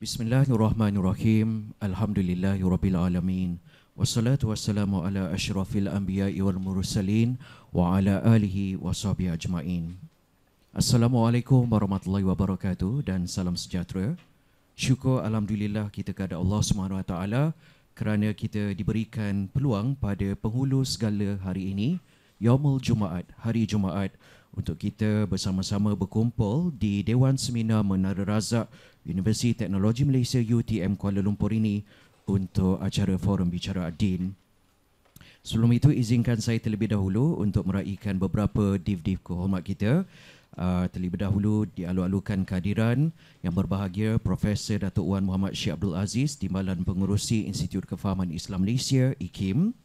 Bismillahirrahmanirrahim. Alhamdulillahirabbil alamin. Wassalatu wassalamu ala asyrafil anbiya'i wal mursalin wa ala alihi washabihi ajmain. Assalamualaikum warahmatullahi wabarakatuh dan salam sejahtera. Syukur alhamdulillah kita kepada Allah Subhanahu Wa Taala kerana kita diberikan peluang pada penghulu segala hari ini, Yaumul Jumaat, hari Jumaat, untuk kita bersama-sama berkumpul di Dewan Seminar Menara Razak Universiti Teknologi Malaysia UTM Kuala Lumpur ini untuk acara Forum Bicara Ad-Din. Sebelum itu, izinkan saya terlebih dahulu untuk meraihkan beberapa div-div kehormat kita. Terlebih dahulu dialu-alukan kehadiran yang berbahagia Profesor Datuk Wan Muhammad Sheikh Abdul Aziz, Timbalan Pengerusi Institut Kefahaman Islam Malaysia, IKIM.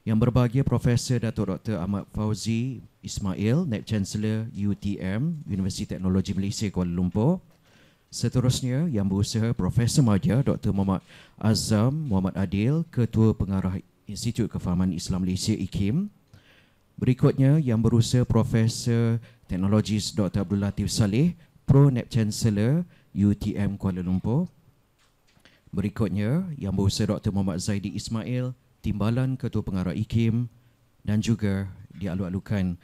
Yang berbahagia Profesor Datuk Dr. Ahmad Fauzi Ismail, Naib Chancellor UTM, Universiti Teknologi Malaysia Kuala Lumpur. Seterusnya yang berusaha Profesor Madya Dr. Muhammad Azam Muhammad Adil, Ketua Pengarah Institut Kefahaman Islam Malaysia, IKIM. Berikutnya yang berusaha Profesor Teknologis Dr. Abdul Latif Saleh, Pro Naib Chancellor UTM Kuala Lumpur. Berikutnya yang berusaha Dr. Muhammad Zaidi Ismail, Timbalan Ketua Pengarah IKIM, dan juga dialu-alukan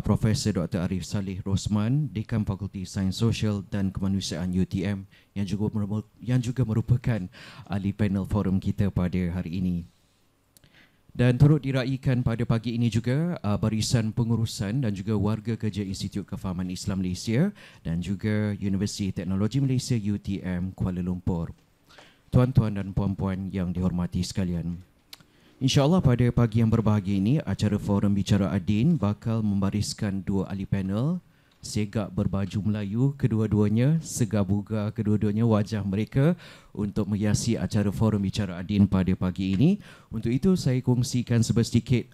Profesor Dr. Arif Saleh Rosman, Dekan Fakulti Sains Sosial dan Kemanusiaan UTM yang juga merupakan ahli panel forum kita pada hari ini. Dan turut diraihkan pada pagi ini juga barisan pengurusan dan juga warga kerja Institut Kefahaman Islam Malaysia dan juga Universiti Teknologi Malaysia UTM Kuala Lumpur. Tuan-tuan dan puan-puan yang dihormati sekalian, InsyaAllah pada pagi yang berbahagia ini, acara Forum Bicara Ad-Din bakal membariskan dua ahli panel, segak berbaju Melayu kedua-duanya, segar bugar kedua-duanya wajah mereka untuk menghiasi acara Forum Bicara Ad-Din pada pagi ini. Untuk itu saya kongsikan sedikit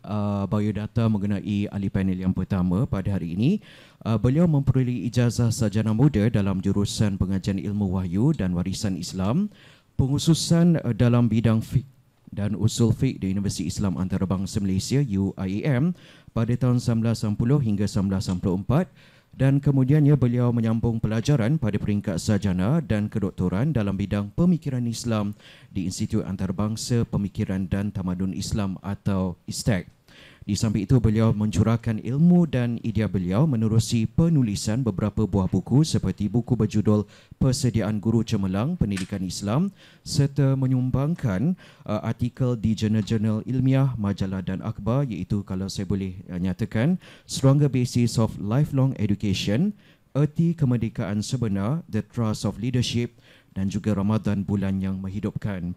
biodata mengenai ahli panel yang pertama pada hari ini. Beliau memperoleh ijazah sarjana muda dalam jurusan pengajian ilmu wahyu dan warisan Islam, pengkhususan dalam bidang fiqh dan usul fiqh di Universiti Islam Antarabangsa Malaysia UIAM pada tahun 1990 hingga 1994, dan kemudiannya beliau menyambung pelajaran pada peringkat sarjana dan kedoktoran dalam bidang pemikiran Islam di Institut Antarabangsa Pemikiran dan Tamadun Islam atau ISTEC. Di samping itu, beliau mencurahkan ilmu dan idea beliau menerusi penulisan beberapa buah buku seperti buku berjudul Persediaan Guru Cemerlang Pendidikan Islam serta menyumbangkan artikel di jurnal-jurnal ilmiah, majalah dan akhbar, iaitu kalau saya boleh nyatakan Stronger Basis of Lifelong Education, Erti Kemerdekaan Sebenar, The Trust of Leadership, dan juga Ramadan Bulan yang Menghidupkan.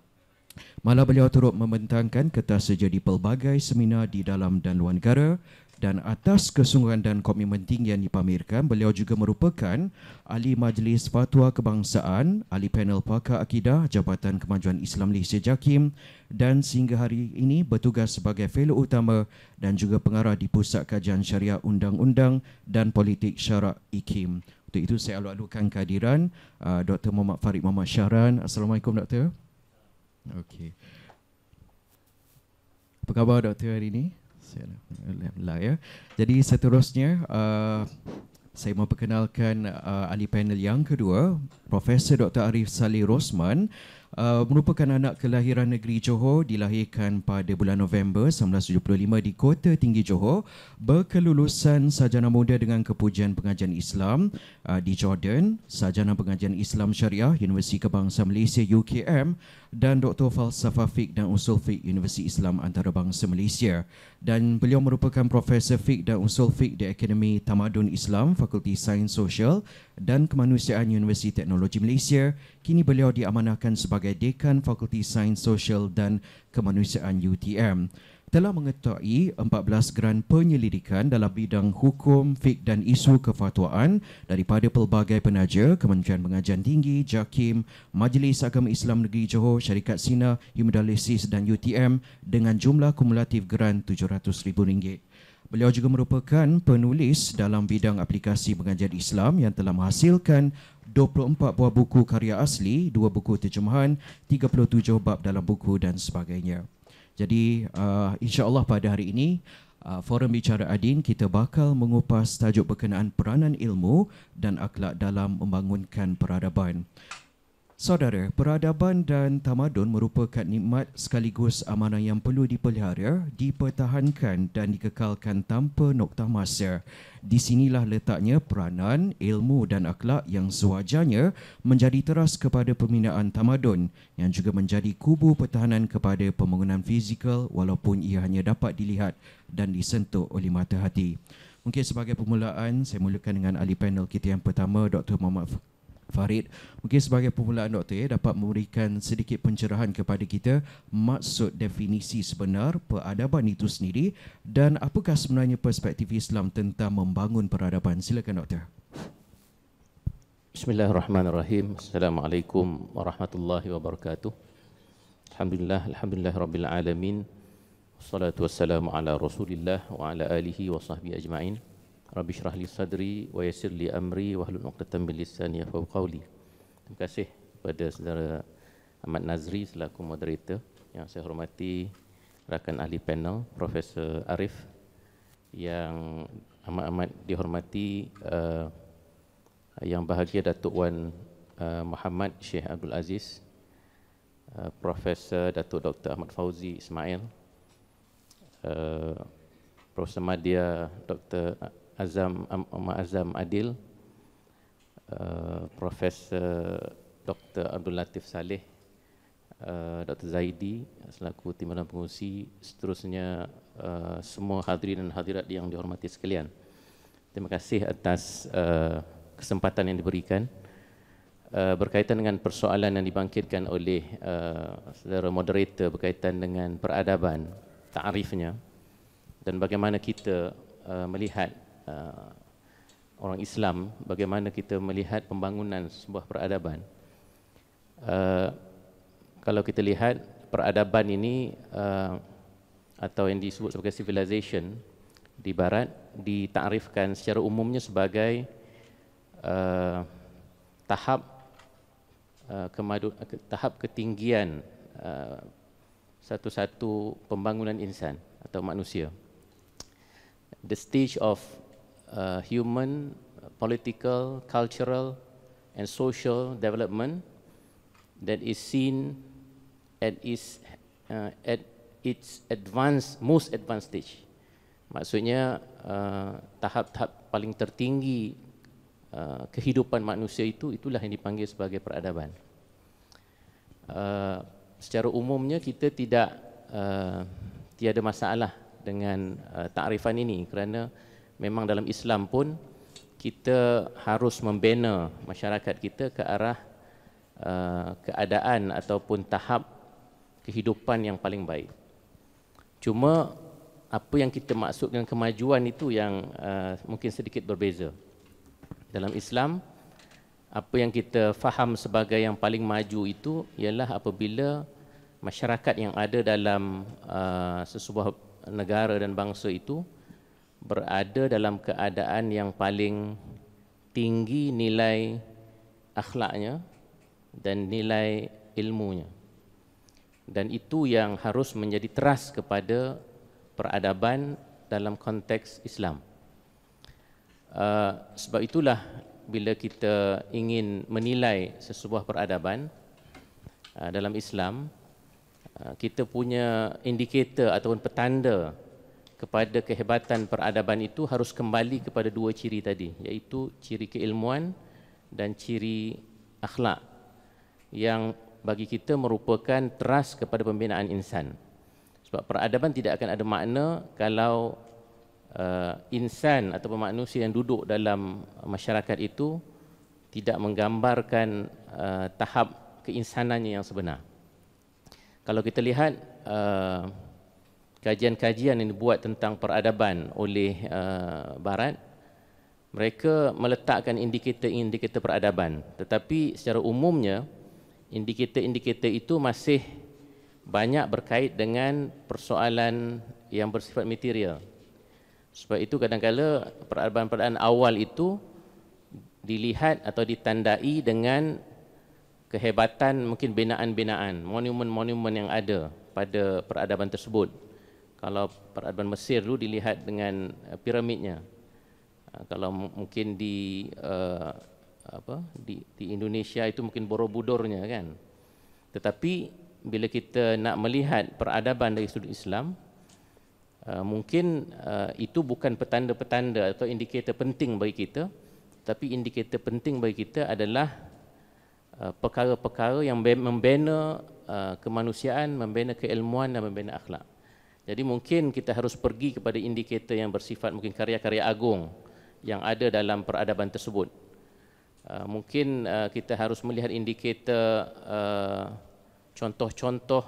Malah beliau turut membentangkan kertas seja di pelbagai seminar di dalam dan luar negara, dan atas kesungguhan dan komitmen tinggi yang dipamerkan, beliau juga merupakan ahli Majlis Fatwa Kebangsaan, ahli panel pakar akidah Jabatan Kemajuan Islam Malaysia JAKIM, dan sehingga hari ini bertugas sebagai fellow utama dan juga pengarah di Pusat Kajian Syariah Undang-Undang dan Politik Syarak IKIM. Untuk itu saya alu-alukan kehadiran Dr. Muhammad Farid Muhammad Syahran. Assalamualaikum Dr. Okey. Apa khabar doktor hari ini? Alhamdulillah ya. Jadi seterusnya saya memperkenalkan ahli panel yang kedua, Profesor Dr. Arif Saleh Rosman. Merupakan anak kelahiran negeri Johor, dilahirkan pada bulan November 1975 di Kota Tinggi Johor, berkelulusan sarjana muda dengan kepujian pengajian Islam di Jordan, sarjana pengajian Islam Syariah Universiti Kebangsaan Malaysia UKM, dan Doktor Falsafah Fiqh dan Usul Fiqh Universiti Islam Antarabangsa Malaysia. Dan beliau merupakan Profesor Fiqh dan Usul Fiqh di Akademi Tamadun Islam, Fakulti Sains Sosial dan Kemanusiaan Universiti Teknologi Malaysia. Kini beliau diamanahkan sebagai Dekan Fakulti Sains Sosial dan Kemanusiaan UTM. Telah mengetahui 14 geran penyelidikan dalam bidang hukum, fiqh dan isu kefatwaan daripada pelbagai penaja, Kementerian Pengajian Tinggi, JAKIM, Majlis Agama Islam Negeri Johor, Syarikat Sina, Hemodialisis dan UTM dengan jumlah kumulatif geran RM700,000. Beliau juga merupakan penulis dalam bidang aplikasi pengajian Islam yang telah menghasilkan 24 buah buku karya asli, 2 buku terjemahan, 37 bab dalam buku dan sebagainya. Jadi insya-Allah pada hari ini Forum Bicara Ad-Din kita bakal mengupas tajuk berkenaan peranan ilmu dan akhlak dalam membangunkan peradaban. Saudara, peradaban dan tamadun merupakan nikmat sekaligus amanah yang perlu dipelihara, dipertahankan dan dikekalkan tanpa noktah masa. Di sinilah letaknya peranan, ilmu dan akhlak yang sewajarnya menjadi teras kepada pembinaan tamadun yang juga menjadi kubu pertahanan kepada pembangunan fizikal walaupun ia hanya dapat dilihat dan disentuh oleh mata hati. Mungkin sebagai permulaan, saya mulakan dengan ahli panel kita yang pertama, Dr. Muhammad Farid. Mungkin sebagai permulaan Doktor dapat memberikan sedikit pencerahan kepada kita maksud definisi sebenar peradaban itu sendiri dan apakah sebenarnya perspektif Islam tentang membangun peradaban. Silakan Doktor. Bismillahirrahmanirrahim. Assalamualaikum warahmatullahi wabarakatuh. Alhamdulillah rabbil alamin. Wassalatu wassalamu ala Rasulillah wa ala alihi wa sahbihi ajma'in. Rabbi syrah li sadri wa yassir li amri wa hlul 'uqdatam min lisani yafqahu qawli. Terima kasih kepada saudara Ahmad Nazri selaku moderator. Yang saya hormati rakan ahli panel Profesor Arif, yang amat-amat dihormati yang bahagia Datuk Wan Muhammad Sheikh Abdul Aziz, Profesor Datuk Dr. Ahmad Fauzi Ismail, Profesor Madya Dr. Azam Adil, Profesor Dr. Abdul Latif Saleh, Dr. Zaidi selaku timbalan pengurusi, seterusnya semua hadirin dan hadirat yang dihormati sekalian. Terima kasih atas kesempatan yang diberikan berkaitan dengan persoalan yang dibangkitkan oleh saudara moderator berkaitan dengan peradaban, ta'rifnya dan bagaimana kita melihat orang Islam, bagaimana kita melihat pembangunan sebuah peradaban. Kalau kita lihat peradaban ini atau yang disebut sebagai civilization di Barat ditakrifkan secara umumnya sebagai tahap ketinggian satu-satu pembangunan insan atau manusia. The stage of human, political, cultural and social development that is seen at its most advanced stage. Maksudnya tahap-tahap paling tertinggi kehidupan manusia itulah yang dipanggil sebagai peradaban. Secara umumnya kita tiada masalah dengan takrifan ini kerana memang dalam Islam pun kita harus membina masyarakat kita ke arah keadaan ataupun tahap kehidupan yang paling baik. Cuma apa yang kita maksud dengan kemajuan itu yang mungkin sedikit berbeza. Dalam Islam, apa yang kita faham sebagai yang paling maju itu ialah apabila masyarakat yang ada dalam sesebuah negara dan bangsa itu berada dalam keadaan yang paling tinggi nilai akhlaknya dan nilai ilmunya. Dan itu yang harus menjadi teras kepada peradaban dalam konteks Islam. Sebab itulah bila kita ingin menilai sesebuah peradaban dalam Islam, kita punya indikator ataupun petanda kepada kehebatan peradaban itu harus kembali kepada dua ciri tadi, iaitu ciri keilmuan dan ciri akhlak yang bagi kita merupakan teras kepada pembinaan insan. Sebab peradaban tidak akan ada makna kalau insan atau manusia yang duduk dalam masyarakat itu tidak menggambarkan tahap keinsanannya yang sebenar. Kalau kita lihat kajian-kajian yang dibuat tentang peradaban oleh Barat, mereka meletakkan indikator-indikator peradaban, tetapi secara umumnya indikator-indikator itu masih banyak berkait dengan persoalan yang bersifat material. Sebab itu kadang-kadang peradaban-peradaban awal itu dilihat atau ditandai dengan kehebatan mungkin binaan-binaan, monumen-monumen yang ada pada peradaban tersebut. Kalau peradaban Mesir dulu dilihat dengan piramidnya. Kalau mungkin di di Indonesia itu mungkin Borobudurnya kan. Tetapi bila kita nak melihat peradaban dari sudut Islam, mungkin itu bukan petanda-petanda atau indikator penting bagi kita, tapi indikator penting bagi kita adalah perkara-perkara yang membina kemanusiaan, membina keilmuan dan membina akhlak. Jadi mungkin kita harus pergi kepada indikator yang bersifat mungkin karya-karya agung yang ada dalam peradaban tersebut. Mungkin kita harus melihat indikator contoh-contoh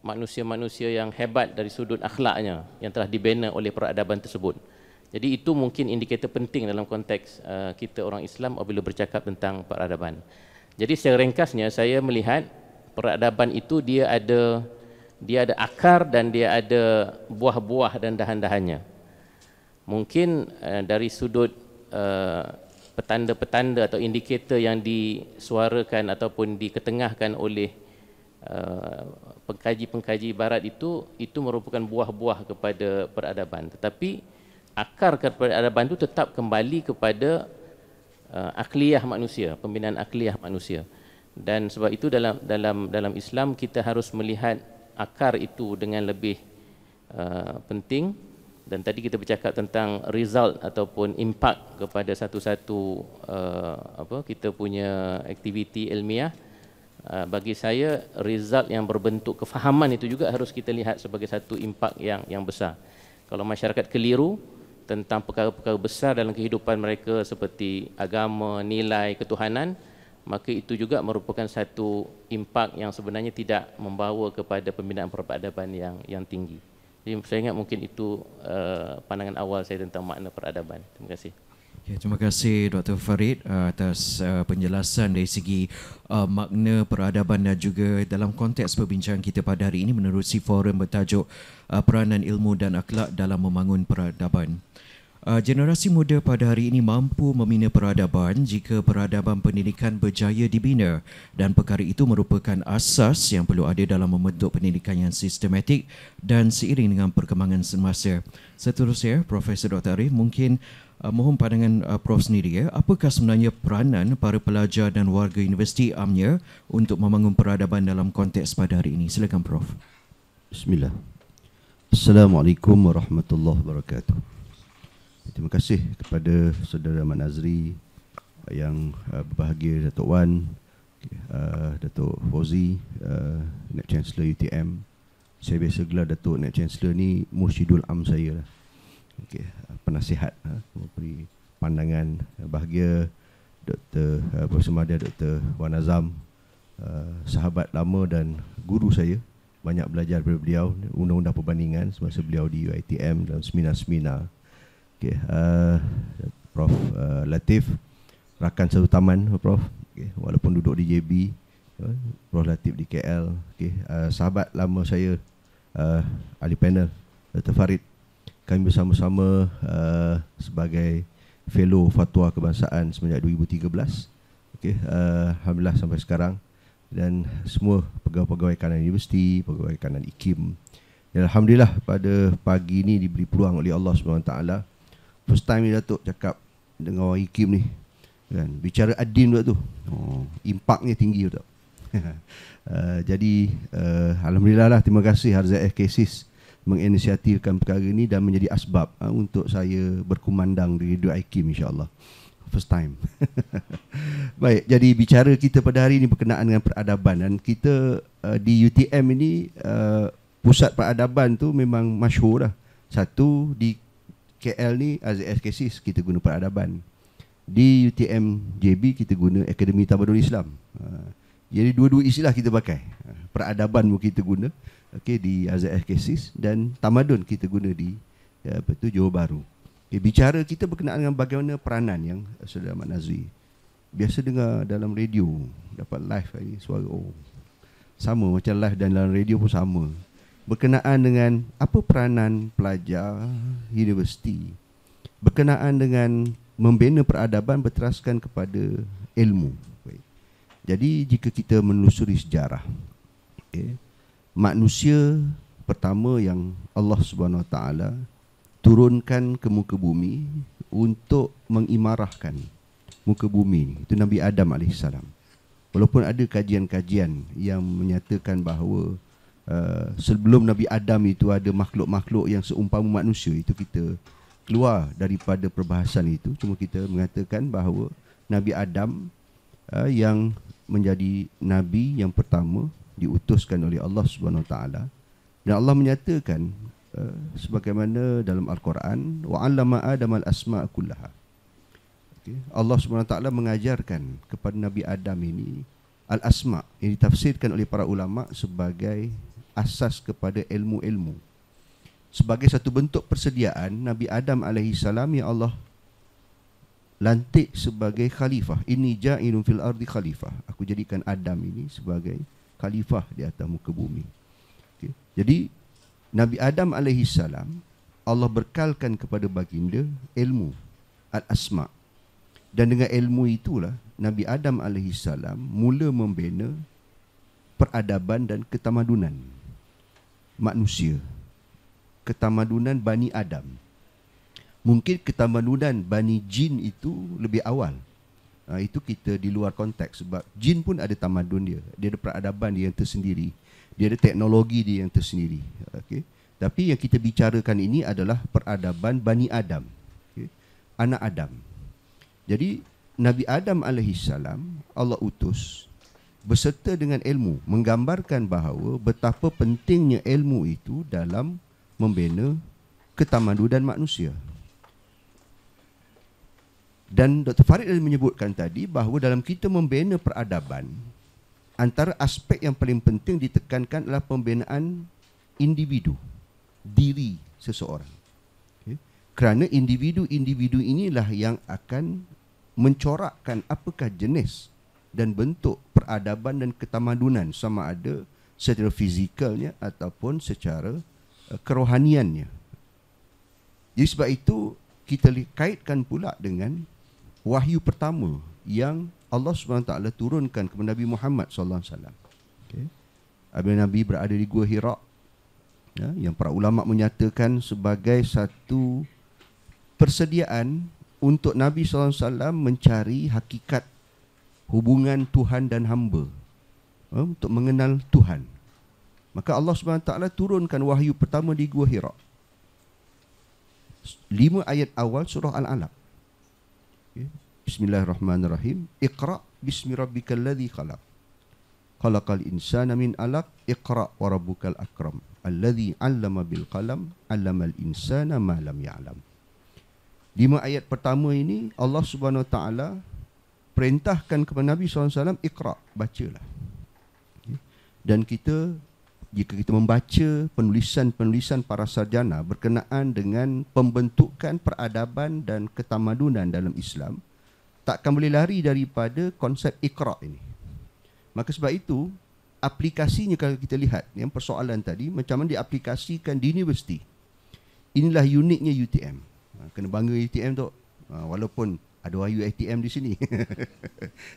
manusia-manusia yang hebat dari sudut akhlaknya yang telah dibina oleh peradaban tersebut. Jadi itu mungkin indikator penting dalam konteks kita orang Islam apabila bercakap tentang peradaban. Jadi secara ringkasnya saya melihat peradaban itu dia ada akar dan dia ada buah-buah dan dahan-dahannya. Mungkin dari sudut petanda-petanda atau indikator yang disuarakan ataupun diketengahkan oleh pengkaji-pengkaji barat itu merupakan buah-buah kepada peradaban. Tetapi akar peradaban itu tetap kembali kepada akliyah manusia, pembinaan akliyah manusia. Dan sebab itu dalam Islam kita harus melihat akar itu dengan lebih penting. Dan tadi kita bercakap tentang result ataupun impact kepada satu-satu kita punya aktiviti ilmiah. Bagi saya result yang berbentuk kefahaman itu juga harus kita lihat sebagai satu impact yang besar. Kalau masyarakat keliru tentang perkara-perkara besar dalam kehidupan mereka seperti agama, nilai, ketuhanan, maka itu juga merupakan satu impact yang sebenarnya tidak membawa kepada pembinaan peradaban yang tinggi. Jadi saya ingat mungkin itu pandangan awal saya tentang makna peradaban. Terima kasih. Ya, terima kasih Dr. Farid atas penjelasan dari segi makna peradaban dan juga dalam konteks perbincangan kita pada hari ini menerusi forum bertajuk Peranan Ilmu dan Akhlak dalam Membangun Peradaban. Generasi muda pada hari ini mampu membina peradaban jika peradaban pendidikan berjaya dibina dan perkara itu merupakan asas yang perlu ada dalam membentuk pendidikan yang sistematik dan seiring dengan perkembangan semasa. Seterusnya, Profesor Dr. Arif, mungkin mohon pandangan Prof sendiri, apakah sebenarnya peranan para pelajar dan warga Universiti Amnya untuk membangun peradaban dalam konteks pada hari ini? Silakan Prof. Bismillah. Assalamualaikum warahmatullahi wabarakatuh. Terima kasih kepada saudara Mat Nazri yang berbahagia, Datuk Wan, Datuk Fauzi, Naib Chancellor UTM. Saya biasa gelar Datuk Naib Chancellor ni Mursyidul Am saya lah. Okay. Penasihat, memberi pandangan. Bahagia Dr. Profesor Madya, Dr. Wan Azam, sahabat lama dan guru saya. Banyak belajar daripada beliau, undang-undang perbandingan semasa beliau di UiTM dalam seminar-seminar. Okay, Prof Latif, rakan satu taman Prof, okay, walaupun duduk di JB, Prof Latif di KL. Okay, sahabat lama saya, ahli panel Dr. Farid. Kami bersama-sama sebagai fellow fatwa kebangsaan semenjak 2013. Okay, alhamdulillah sampai sekarang. Dan semua pegawai-pegawai kanan universiti, pegawai kanan IKIM. Dan alhamdulillah pada pagi ini diberi peluang oleh Allah SWT. First time ni Datuk cakap dengan orang IKIM ni kan, bicara adin tu. Impaknya tinggi tu. Jadi alhamdulillah lah, terima kasih Harzaif Kesis menginisiatifkan perkara ini dan menjadi asbab untuk saya berkumandang di Radio IKIM insya-Allah. First time. Baik, jadi bicara kita pada hari ini berkenaan dengan peradaban, dan kita di UTM ini pusat peradaban tu memang masyhur lah. Satu di KL ni Azif Kesis kita guna peradaban. Di UTM JB kita guna Akademi Tamadun Islam. Jadi dua-dua istilah kita pakai. Peradaban pun kita guna, okey, di Azif Kesis, dan tamadun kita guna di Johor Bahru. Okay, bicara kita berkenaan dengan bagaimana peranan yang Saudara Mat Nazri biasa dengar dalam radio, dapat live hari suara sama macam live dan dalam radio pun sama. Berkenaan dengan apa peranan pelajar universiti berkenaan dengan membina peradaban berteraskan kepada ilmu. Jadi jika kita menelusuri sejarah, okay, manusia pertama yang Allah Subhanahu Wa Taala turunkan ke muka bumi untuk mengimarahkan muka bumi ni. Itu Nabi Adam alaihissalam. Walaupun ada kajian-kajian yang menyatakan bahawa sebelum Nabi Adam itu ada makhluk-makhluk yang seumpama manusia, itu kita keluar daripada perbahasan itu. Cuma kita mengatakan bahawa Nabi Adam yang menjadi Nabi yang pertama diutuskan oleh Allah Subhanahu Wa Taala, dan Allah menyatakan sebagaimana dalam Al-Quran, wa 'allama Adam al-asma' kullaha. Allah Subhanahu Wa Taala mengajarkan kepada Nabi Adam ini al-asma' yang ditafsirkan oleh para ulama sebagai asas kepada ilmu-ilmu. Sebagai satu bentuk persediaan Nabi Adam alaihissalam yang Allah lantik sebagai khalifah. Inni ja'ilun fil ardi khalifah. Aku jadikan Adam ini sebagai khalifah di atas muka bumi. Okay. Jadi Nabi Adam alaihissalam, Allah berkalkan kepada baginda ilmu al-asma'. Dan dengan ilmu itulah Nabi Adam alaihissalam mula membina peradaban dan ketamadunan manusia. Ketamadunan Bani Adam. Mungkin ketamadunan Bani Jin itu lebih awal. Itu kita di luar konteks, sebab jin pun ada tamadun dia. Dia ada peradaban dia yang tersendiri. Dia ada teknologi dia yang tersendiri. Okay. Tapi yang kita bicarakan ini adalah peradaban Bani Adam. Okay. Anak Adam. Jadi Nabi Adam alaihissalam Allah utus beserta dengan ilmu, menggambarkan bahawa betapa pentingnya ilmu itu dalam membina ketamadunan manusia. Dan Dr. Farid menyebutkan tadi bahawa dalam kita membina peradaban, antara aspek yang paling penting ditekankan adalah pembinaan individu, diri seseorang. Okay. Kerana individu-individu inilah yang akan mencorakkan apakah jenis dan bentuk peradaban dan ketamadunan, sama ada secara fizikalnya ataupun secara kerohaniannya. Jadi sebab itu kita kaitkan pula dengan wahyu pertama yang Allah SWT turunkan kepada Nabi Muhammad SAW. Okay. Apabila Nabi berada di Gua Hira, yang para ulama menyatakan sebagai satu persediaan untuk Nabi SAW mencari hakikat hubungan Tuhan dan hamba, untuk mengenal Tuhan. Maka Allah SWT turunkan wahyu pertama di Gua Hira. 5 ayat awal surah Al-Alaq. Okay. Bismillahirrahmanirrahim. Iqra' bismi rabbikal ladzi khalaq. Khalaqal insana min 'alaq. Iqra' wa rabbukal akram. Alladzi 'allama bil qalam. 'allamal insana ma lam ya'lam. 5 ayat pertama ini Allah Subhanahu Wa Taala perintahkan kepada Nabi SAW, Iqra', bacalah. Okay. Dan jika kita membaca penulisan-penulisan para sarjana berkenaan dengan pembentukan peradaban dan ketamadunan dalam Islam, takkan boleh lari daripada konsep Iqra' ini. Maka sebab itu, aplikasinya kalau kita lihat, yang persoalan tadi, macam mana diaplikasikan di universiti. Inilah uniknya UTM. Kena bangga UTM tu, walaupun ada wahyu ATM di sini.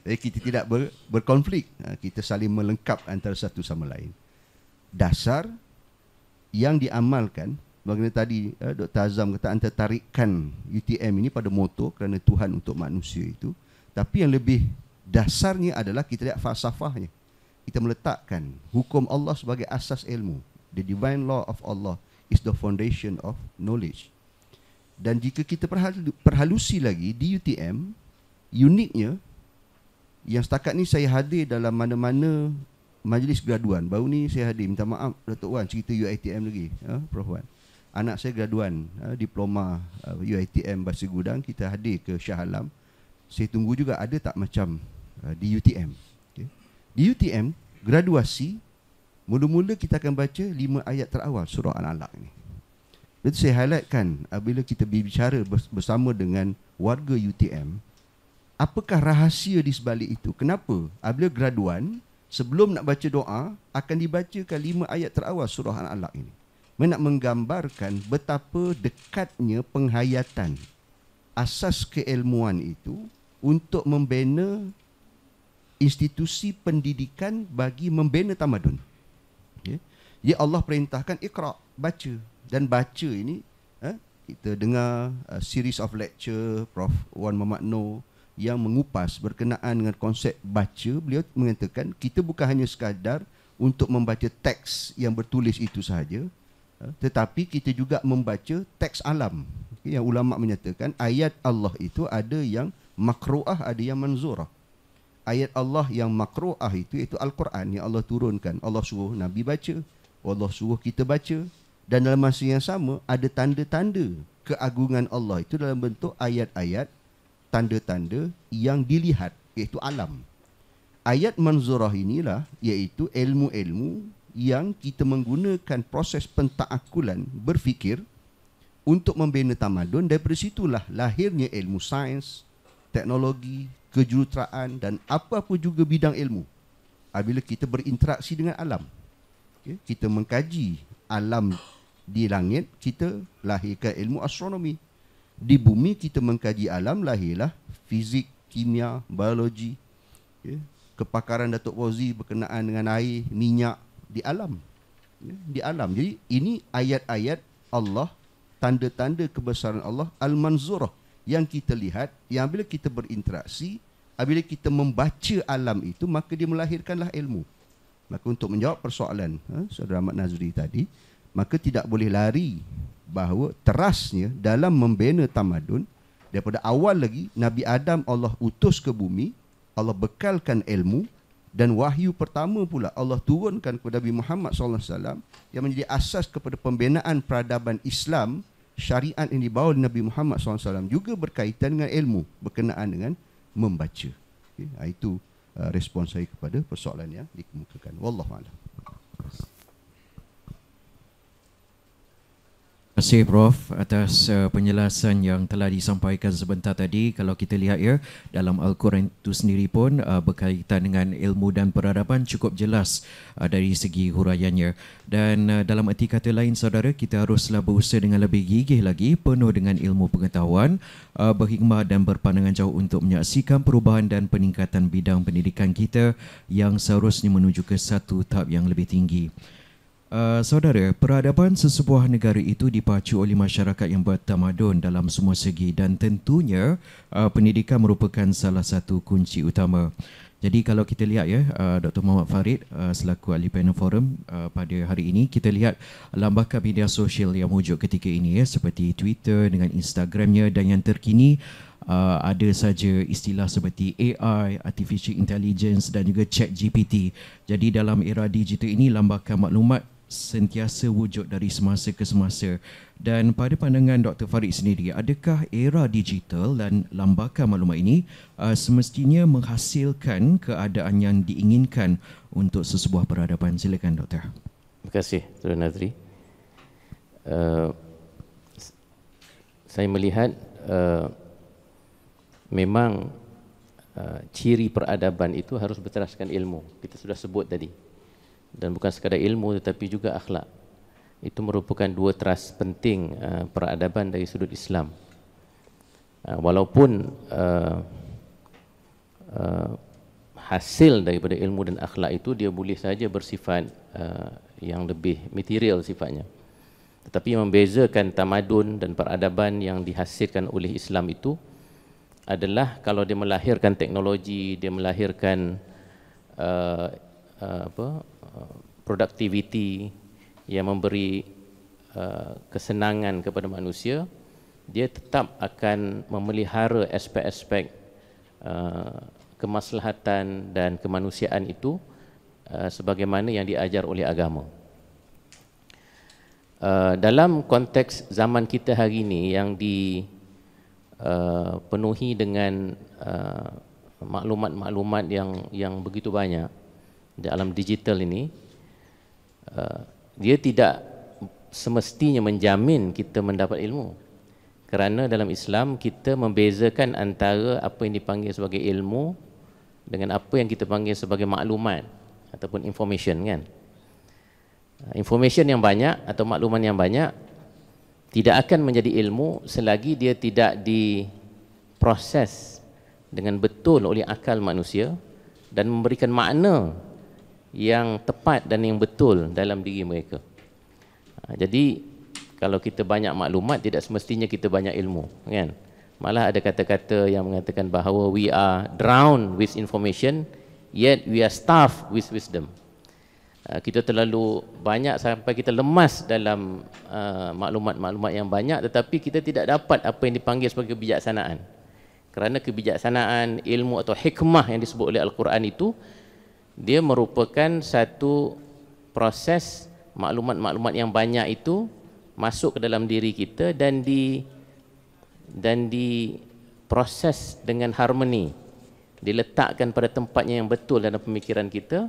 Jadi kita tidak berkonflik. Kita saling melengkap antara satu sama lain. Dasar yang diamalkan, bagaimana tadi Dr. Azam kata, anda tarikkan UTM ini pada moto kerana Tuhan untuk manusia itu. Tapi yang lebih dasarnya adalah kita lihat falsafahnya. Kita meletakkan hukum Allah sebagai asas ilmu. The divine law of Allah is the foundation of knowledge. Dan jika kita perhalusi lagi di UTM, uniknya, yang setakat ni saya hadir dalam mana-mana majlis graduan. Baru ni saya hadir, minta maaf Datuk Wan, cerita UiTM lagi, Prof Wan. Anak saya graduan diploma UiTM Bahasa Gudang. Kita hadir ke Shah Alam. Saya tunggu juga ada tak macam di UTM. Okay. Di UTM graduasi, mula-mula kita akan baca 5 ayat terawal surah Al-Alaq ni. Jadi saya highlightkan bila kita berbicara bersama dengan warga UTM, apakah rahsia di sebalik itu? Kenapa apabila graduan, sebelum nak baca doa, akan dibacakan 5 ayat terawal surah Al-Alaq ini. Nak menggambarkan betapa dekatnya penghayatan asas keilmuan itu untuk membina institusi pendidikan bagi membina tamadun. Okay. Jadi Allah perintahkan Iqra', baca. Dan baca ini, kita dengar series of lecture Prof Wan Muhammad Noor yang mengupas berkenaan dengan konsep baca. Beliau mengatakan kita bukan hanya sekadar untuk membaca teks yang bertulis itu sahaja, tetapi kita juga membaca teks alam. Yang ulama menyatakan ayat Allah itu ada yang makruah, ada yang manzurah. Ayat Allah yang makruah itu Al-Quran yang Allah turunkan. Allah suruh Nabi baca, Allah suruh kita baca. Dan dalam masa yang sama ada tanda-tanda keagungan Allah itu dalam bentuk ayat-ayat, tanda-tanda yang dilihat, iaitu alam. Ayat manzurah inilah iaitu ilmu-ilmu yang kita menggunakan proses pentaakulan, berfikir untuk membina tamadun. Daripada situlah lahirnya ilmu sains, teknologi, kejuruteraan dan apa-apa juga bidang ilmu. Apabila kita berinteraksi dengan alam, kita mengkaji alam di langit, kita lahirkan ilmu astronomi. Di bumi kita mengkaji alam, lahirlah fizik, kimia, biologi. Kepakaran Datuk Fauzi berkenaan dengan air, minyak di alam. Di alam. Jadi ini ayat-ayat Allah, tanda-tanda kebesaran Allah al-manzurah yang kita lihat, yang bila kita berinteraksi, bila kita membaca alam itu, maka dia melahirkanlah ilmu. Maka untuk menjawab persoalan Saudara Ahmad Nazri tadi, maka tidak boleh lari bahawa terasnya dalam membina tamadun, daripada awal lagi Nabi Adam Allah utus ke bumi, Allah bekalkan ilmu, dan wahyu pertama pula Allah turunkan kepada Nabi Muhammad SAW yang menjadi asas kepada pembinaan peradaban Islam. Syariat yang dibawa oleh Nabi Muhammad SAW juga berkaitan dengan ilmu, berkenaan dengan membaca. Itu respon saya kepada persoalan yang dikemukakan. Wallahualam. Terima kasih Prof atas penjelasan yang telah disampaikan sebentar tadi. Kalau kita lihat ya, dalam Al-Quran itu sendiri pun berkaitan dengan ilmu dan peradaban cukup jelas dari segi huraiannya. Dan dalam erti kata lain saudara, kita haruslah berusaha dengan lebih gigih lagi, penuh dengan ilmu pengetahuan, berhikmah dan berpandangan jauh untuk menyaksikan perubahan dan peningkatan bidang pendidikan kita yang seharusnya menuju ke satu tahap yang lebih tinggi. Saudara, peradaban sesebuah negara itu dipacu oleh masyarakat yang bertamadun dalam semua segi, dan tentunya pendidikan merupakan salah satu kunci utama. Jadi kalau kita lihat ya, Dr. Muhammad Farid selaku ahli panel forum pada hari ini, kita lihat lambakan media sosial yang wujud ketika ini ya, seperti Twitter dengan Instagramnya, dan yang terkini ada saja istilah seperti AI, Artificial Intelligence dan juga ChatGPT. Jadi dalam era digital ini, lambakan maklumat sentiasa wujud dari semasa ke semasa. Dan pada pandangan Dr. Farid sendiri, adakah era digital dan lambakan maklumat ini semestinya menghasilkan keadaan yang diinginkan untuk sesebuah peradaban? Silakan Doktor. Terima kasih Tuan Nazri. Saya melihat memang ciri peradaban itu harus berteraskan ilmu. Kita sudah sebut tadi. Dan bukan sekadar ilmu tetapi juga akhlak. Itu merupakan dua teras penting peradaban dari sudut Islam. Walaupun hasil daripada ilmu dan akhlak itu dia boleh saja bersifat yang lebih material sifatnya. Tetapi yang membezakan tamadun dan peradaban yang dihasilkan oleh Islam itu adalah kalau dia melahirkan teknologi, dia melahirkan produktiviti yang memberi kesenangan kepada manusia, dia tetap akan memelihara aspek-aspek kemaslahatan dan kemanusiaan itu sebagaimana yang diajar oleh agama. Dalam konteks zaman kita hari ini yang dipenuhi dengan maklumat-maklumat yang begitu banyak di alam digital ini, dia tidak semestinya menjamin kita mendapat ilmu. Kerana dalam Islam kita membezakan antara apa yang dipanggil sebagai ilmu dengan apa yang kita panggil sebagai maklumat ataupun information kan. Information yang banyak atau makluman yang banyak tidak akan menjadi ilmu selagi dia tidak diproses dengan betul oleh akal manusia dan memberikan makna yang tepat dan yang betul dalam diri mereka. Jadi kalau kita banyak maklumat tidak semestinya kita banyak ilmu kan. Malah ada kata-kata yang mengatakan bahawa we are drowned with information, yet we are starved with wisdom. Kita terlalu banyak sampai kita lemas dalam maklumat-maklumat yang banyak, tetapi kita tidak dapat apa yang dipanggil sebagai kebijaksanaan. Kerana kebijaksanaan, ilmu atau hikmah yang disebut oleh Al-Quran itu, dia merupakan satu proses maklumat-maklumat yang banyak itu masuk ke dalam diri kita dan diproses dengan harmoni, diletakkan pada tempatnya yang betul dalam pemikiran kita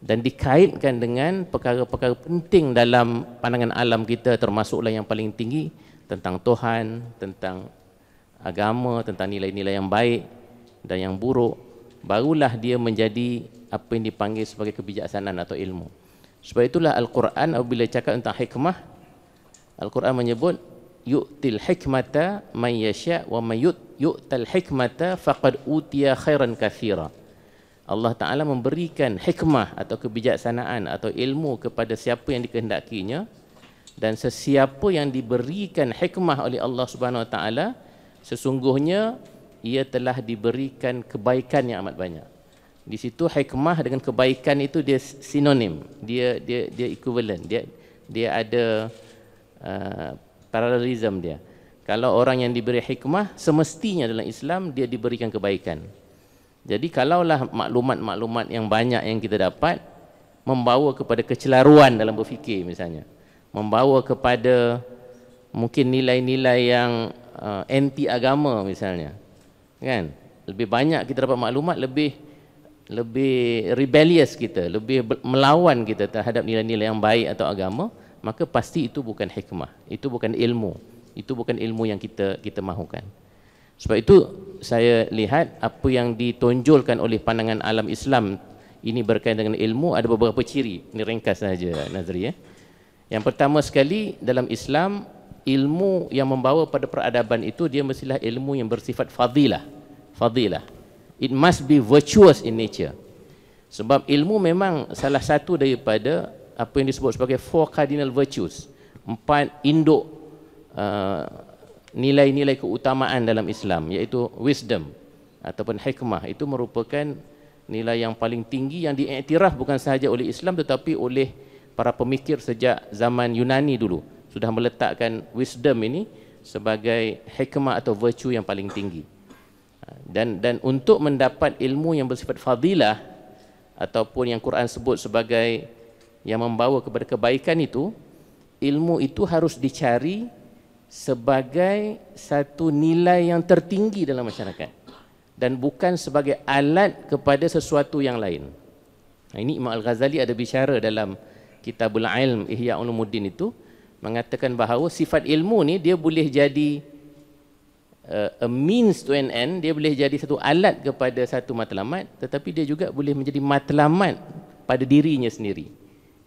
dan dikaitkan dengan perkara-perkara penting dalam pandangan alam kita, termasuklah yang paling tinggi tentang Tuhan, tentang agama, tentang nilai-nilai yang baik dan yang buruk. Barulah dia menjadi apa yang dipanggil sebagai kebijaksanaan atau ilmu. Sebab itulah Al-Quran apabila cakap tentang hikmah, Al-Quran menyebut yu'til hikmata man yasha' wa man yu'tal hikmata faqad utiya khairan katsira. Allah Ta'ala memberikan hikmah atau kebijaksanaan atau ilmu kepada siapa yang dikehendakinya, dan sesiapa yang diberikan hikmah oleh Allah Subhanahu Wa Ta'ala, sesungguhnya ia telah diberikan kebaikan yang amat banyak. Di situ hikmah dengan kebaikan itu dia sinonim, dia equivalent, dia ada paralelism dia. Kalau orang yang diberi hikmah, semestinya dalam Islam dia diberikan kebaikan. Jadi kalaulah maklumat-maklumat yang banyak yang kita dapat membawa kepada kecelaruan dalam berfikir misalnya, membawa kepada mungkin nilai-nilai yang anti agama misalnya, kan? Lebih banyak kita dapat maklumat, lebih rebellious kita, lebih melawan kita terhadap nilai-nilai yang baik atau agama, maka pasti itu bukan hikmah, itu bukan ilmu, itu bukan ilmu yang kita mahukan. Sebab itu saya lihat apa yang ditonjolkan oleh pandangan alam Islam ini berkaitan dengan ilmu ada beberapa ciri. Ini ringkas saja Nazri ya. Yang pertama sekali, dalam Islam ilmu yang membawa pada peradaban itu dia mestilah ilmu yang bersifat fadilah. Fadilah. It must be virtuous in nature. Sebab ilmu memang salah satu daripada apa yang disebut sebagai 4 cardinal virtues, 4 induk nilai-nilai keutamaan dalam Islam, iaitu wisdom ataupun hikmah. Itu merupakan nilai yang paling tinggi yang diiktiraf bukan sahaja oleh Islam tetapi oleh para pemikir sejak zaman Yunani dulu sudah meletakkan wisdom ini sebagai hikmah atau virtue yang paling tinggi. Dan untuk mendapat ilmu yang bersifat fadilah ataupun yang Quran sebut sebagai yang membawa kepada kebaikan itu, ilmu itu harus dicari sebagai satu nilai yang tertinggi dalam masyarakat dan bukan sebagai alat kepada sesuatu yang lain. Ini Imam Al-Ghazali ada bicara dalam Kitabul Ilm Ihya Ulumuddin itu, mengatakan bahawa sifat ilmu ni dia boleh jadi a means to an end, dia boleh jadi satu alat kepada satu matlamat, tetapi dia juga boleh menjadi matlamat pada dirinya sendiri,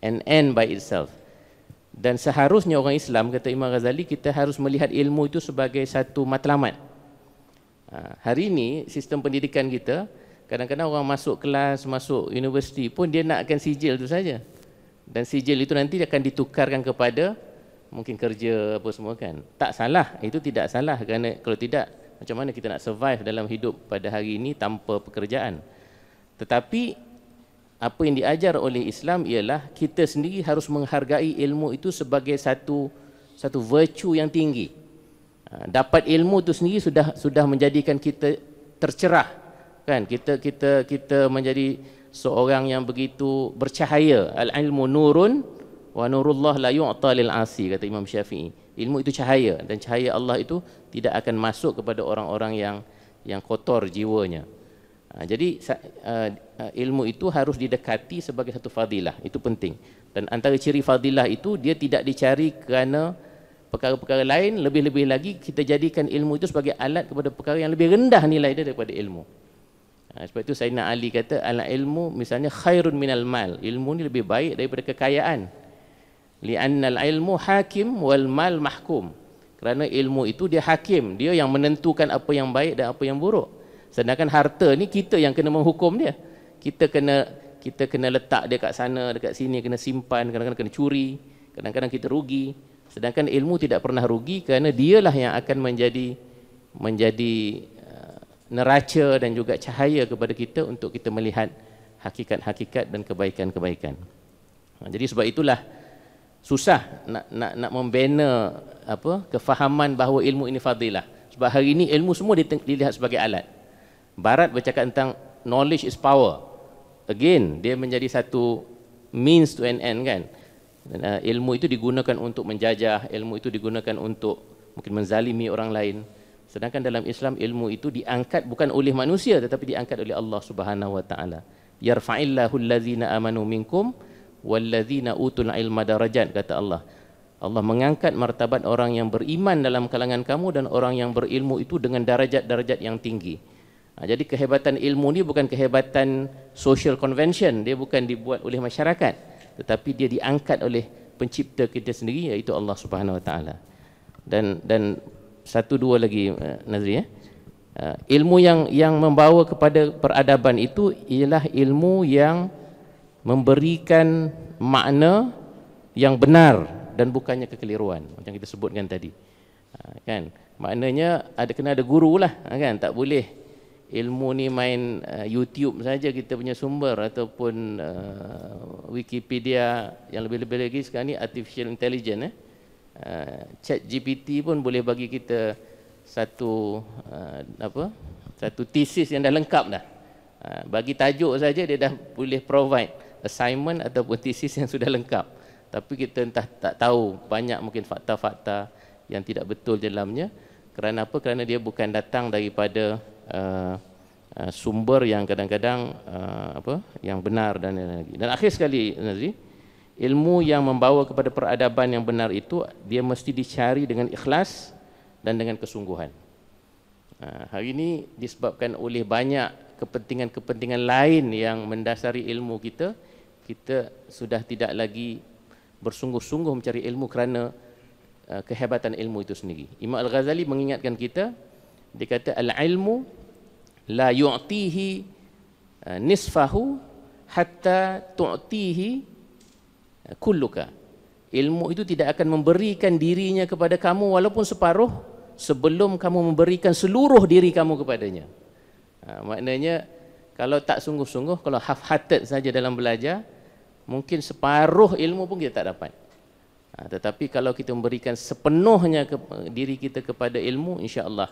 an end by itself. Dan seharusnya orang Islam, kata Imam Ghazali, kita harus melihat ilmu itu sebagai satu matlamat. Hari ini sistem pendidikan kita, kadang-kadang orang masuk kelas, masuk universiti pun dia nakkan sijil itu saja. Dan sijil itu nanti akan ditukarkan kepada mungkin kerja apa semua kan. Tak salah, itu tidak salah, kerana kalau tidak macam mana kita nak survive dalam hidup pada hari ini tanpa pekerjaan. Tetapi apa yang diajar oleh Islam ialah kita sendiri harus menghargai ilmu itu sebagai satu virtue yang tinggi. Dapat ilmu itu sendiri sudah menjadikan kita tercerah, kan? Kita menjadi seorang yang begitu bercahaya. Al-ilmu nurun wa nurullah la yu'ta lil 'asi, kata Imam Syafi'i. Ilmu itu cahaya, dan cahaya Allah itu tidak akan masuk kepada orang-orang yang kotor jiwanya. Jadi ilmu itu harus didekati sebagai satu fadilah, itu penting. Dan antara ciri fadilah itu dia tidak dicari kerana perkara-perkara lain, lebih-lebih lagi kita jadikan ilmu itu sebagai alat kepada perkara yang lebih rendah nilai dia daripada ilmu. Sebab itu Sayyidina Ali kata al-ilmu misalnya khairun minal mal, ilmu ni lebih baik daripada kekayaan. Li'annal ilmu hakim wal mal mahkum. Kerana ilmu itu dia hakim, dia yang menentukan apa yang baik dan apa yang buruk. Sedangkan harta ni kita yang kena menghukum dia. Kita kena letak dia kat sana, dekat sini, kena simpan, kadang-kadang kena curi, kadang-kadang kita rugi. Sedangkan ilmu tidak pernah rugi kerana dialah yang akan menjadi menjadi neraca dan juga cahaya kepada kita untuk kita melihat hakikat-hakikat dan kebaikan-kebaikan. Jadi sebab itulah susah nak membina kefahaman bahawa ilmu ini fadilah. Sebab hari ini ilmu semua dilihat sebagai alat. Barat bercakap tentang knowledge is power. Again, dia menjadi satu means to an end kan. Ilmu itu digunakan untuk menjajah, ilmu itu digunakan untuk mungkin menzalimi orang lain. Sedangkan dalam Islam ilmu itu diangkat bukan oleh manusia tetapi diangkat oleh Allah Subhanahu wa taala. Yarfa'illahu allazina amanu minkum wallazina utul ilma darajat, kata Allah. Allah mengangkat martabat orang yang beriman dalam kalangan kamu dan orang yang berilmu itu dengan darajat-darajat yang tinggi. Jadi kehebatan ilmu ni bukan kehebatan social convention, dia bukan dibuat oleh masyarakat, tetapi dia diangkat oleh pencipta kita sendiri, iaitu Allah Subhanahu wa taala. Dan satu dua lagi Nazri, ilmu yang membawa kepada peradaban itu ialah ilmu yang memberikan makna yang benar dan bukannya kekeliruan, macam kita sebutkan tadi. Kan, maknanya kena ada guru lah, kan, tak boleh ilmu ni main YouTube saja kita punya sumber, ataupun Wikipedia, yang lebih-lebih lagi sekarang ni artificial intelligence. Chat GPT pun boleh bagi kita satu thesis yang dah lengkap dah. Bagi tajuk saja dia dah boleh provide assignment ataupun thesis yang sudah lengkap. Tapi kita entah tak tahu banyak mungkin fakta-fakta yang tidak betul dalamnya. Kerana apa? Kerana dia bukan datang daripada sumber yang kadang-kadang yang benar dan lagi. Dan akhir sekali Nazri, ilmu yang membawa kepada peradaban yang benar itu dia mesti dicari dengan ikhlas dan dengan kesungguhan. Hari ini disebabkan oleh banyak kepentingan-kepentingan lain yang mendasari ilmu kita, kita sudah tidak lagi bersungguh-sungguh mencari ilmu kerana kehebatan ilmu itu sendiri. Imam Al-Ghazali mengingatkan kita, dia kata al-ilmu la yu'tihi nisfahu hatta tu'tihi kulluka. Ilmu itu tidak akan memberikan dirinya kepada kamu walaupun separuh sebelum kamu memberikan seluruh diri kamu kepadanya. Maknanya kalau tak sungguh-sungguh, kalau half-hearted saja dalam belajar, mungkin separuh ilmu pun kita tak dapat. Tetapi kalau kita memberikan sepenuhnya diri kita kepada ilmu, insya-Allah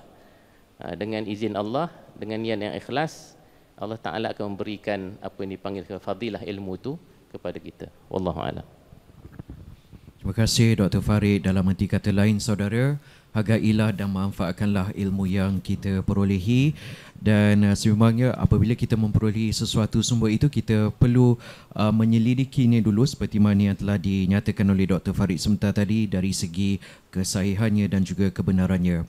dengan izin Allah, dengan niat yang ikhlas, Allah Ta'ala akan memberikan apa yang dipanggil fadilah ilmu itu kepada kita. Wallahu a'lam. Terima kasih Dr. Farid. Dalam arti kata lain, saudara, hargailah dan manfaatkanlah ilmu yang kita perolehi. Dan sebenarnya apabila kita memperolehi sesuatu sumber itu, kita perlu menyelidikinya dulu seperti mana yang telah dinyatakan oleh Dr. Farid sebentar tadi dari segi kesahihannya dan juga kebenarannya.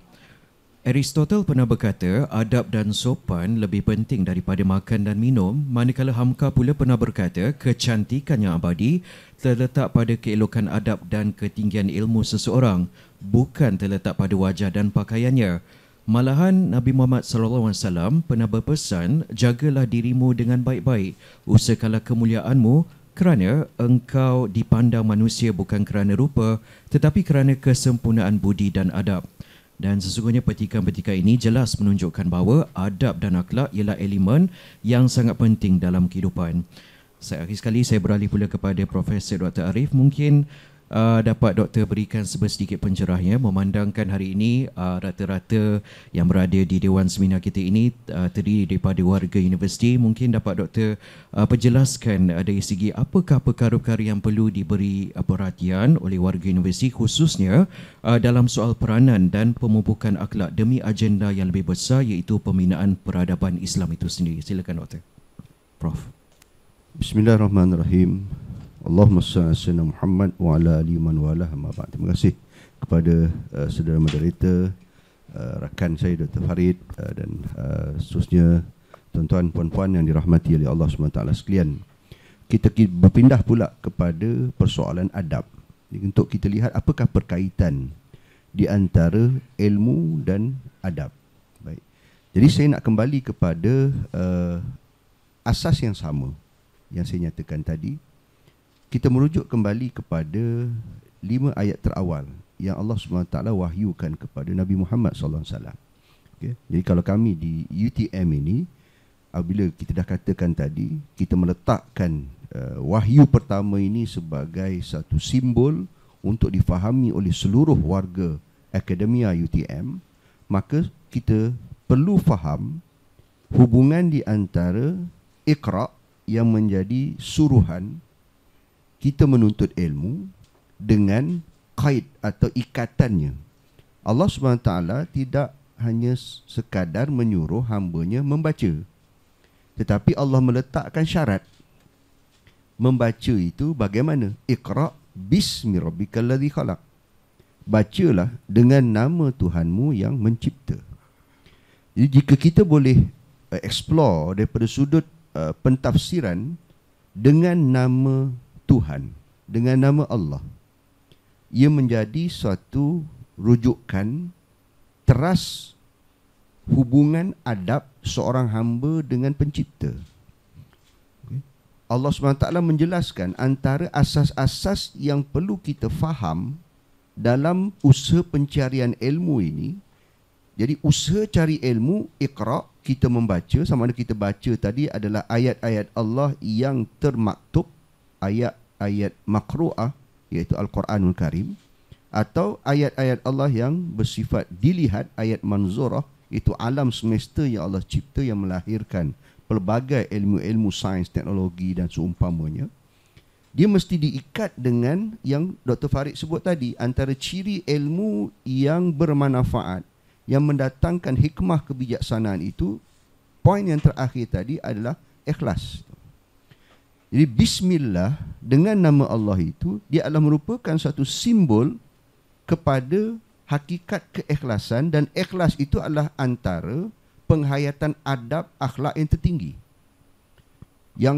Aristotle pernah berkata, adab dan sopan lebih penting daripada makan dan minum, manakala Hamka pula pernah berkata, kecantikan yang abadi terletak pada keelokan adab dan ketinggian ilmu seseorang, bukan terletak pada wajah dan pakaiannya. Malahan Nabi Muhammad SAW pernah berpesan, jagalah dirimu dengan baik-baik, usahakanlah kemuliaanmu, kerana engkau dipandang manusia bukan kerana rupa, tetapi kerana kesempurnaan budi dan adab. Dan sesungguhnya petikan-petikan ini jelas menunjukkan bahawa adab dan akhlak ialah elemen yang sangat penting dalam kehidupan. Akhir sekali saya beralih pula kepada Profesor Dr. Arif. Mungkin dapat doktor berikan sedikit pencerahnya, memandangkan hari ini rata-rata yang berada di Dewan Seminar kita ini terdiri daripada warga universiti. Mungkin dapat doktor perjelaskan dari segi apakah perkara-perkara yang perlu diberi perhatian oleh warga universiti, khususnya dalam soal peranan dan pemupukan akhlak demi agenda yang lebih besar, iaitu pembinaan peradaban Islam itu sendiri. Silakan doktor. Prof. Bismillahirrahmanirrahim. Allahumma salli ala sayyidina Muhammad wa ala alihi man walah. Terima kasih kepada saudara moderator, rakan saya Dr. Farid, dan seterusnya tuan-tuan puan-puan yang dirahmati oleh Allah SWT sekalian. Kita berpindah pula kepada persoalan adab untuk kita lihat apakah perkaitan di antara ilmu dan adab. Baik. Jadi saya nak kembali kepada asas yang sama yang saya nyatakan tadi. Kita merujuk kembali kepada 5 ayat terawal yang Allah SWT wahyukan kepada Nabi Muhammad SAW. Okay. Jadi kalau kami di UTM ini, apabila kita dah katakan tadi, kita meletakkan wahyu pertama ini sebagai satu simbol untuk difahami oleh seluruh warga Akademia UTM, maka kita perlu faham hubungan di antara Iqra yang menjadi suruhan kita menuntut ilmu dengan qaid atau ikatannya. Allah SWT tidak hanya sekadar menyuruh hambanya membaca, tetapi Allah meletakkan syarat. Membaca itu bagaimana? Iqra bismi rabbikal ladzi khalaq. Bacalah dengan nama Tuhanmu yang mencipta. Jadi jika kita boleh explore daripada sudut pentafsiran dengan nama Tuhan, dengan nama Allah, ia menjadi suatu rujukan teras hubungan adab seorang hamba dengan pencipta. Allah SWT menjelaskan antara asas-asas yang perlu kita faham dalam usaha pencarian ilmu ini. Jadi usaha cari ilmu, Iqra, kita membaca, sama ada kita baca tadi adalah ayat-ayat Allah yang termaktub, ayat-ayat makru'ah, iaitu Al-Quranul Karim, atau ayat-ayat Allah yang bersifat dilihat, ayat manzurah, itu alam semesta yang Allah cipta yang melahirkan pelbagai ilmu-ilmu sains, teknologi dan seumpamanya. Dia mesti diikat dengan yang Dr. Farid sebut tadi, antara ciri ilmu yang bermanfaat, yang mendatangkan hikmah kebijaksanaan itu. Poin yang terakhir tadi adalah ikhlas. Jadi bismillah dengan nama Allah itu, dia adalah merupakan satu simbol kepada hakikat keikhlasan, dan ikhlas itu adalah antara penghayatan adab akhlak yang tertinggi yang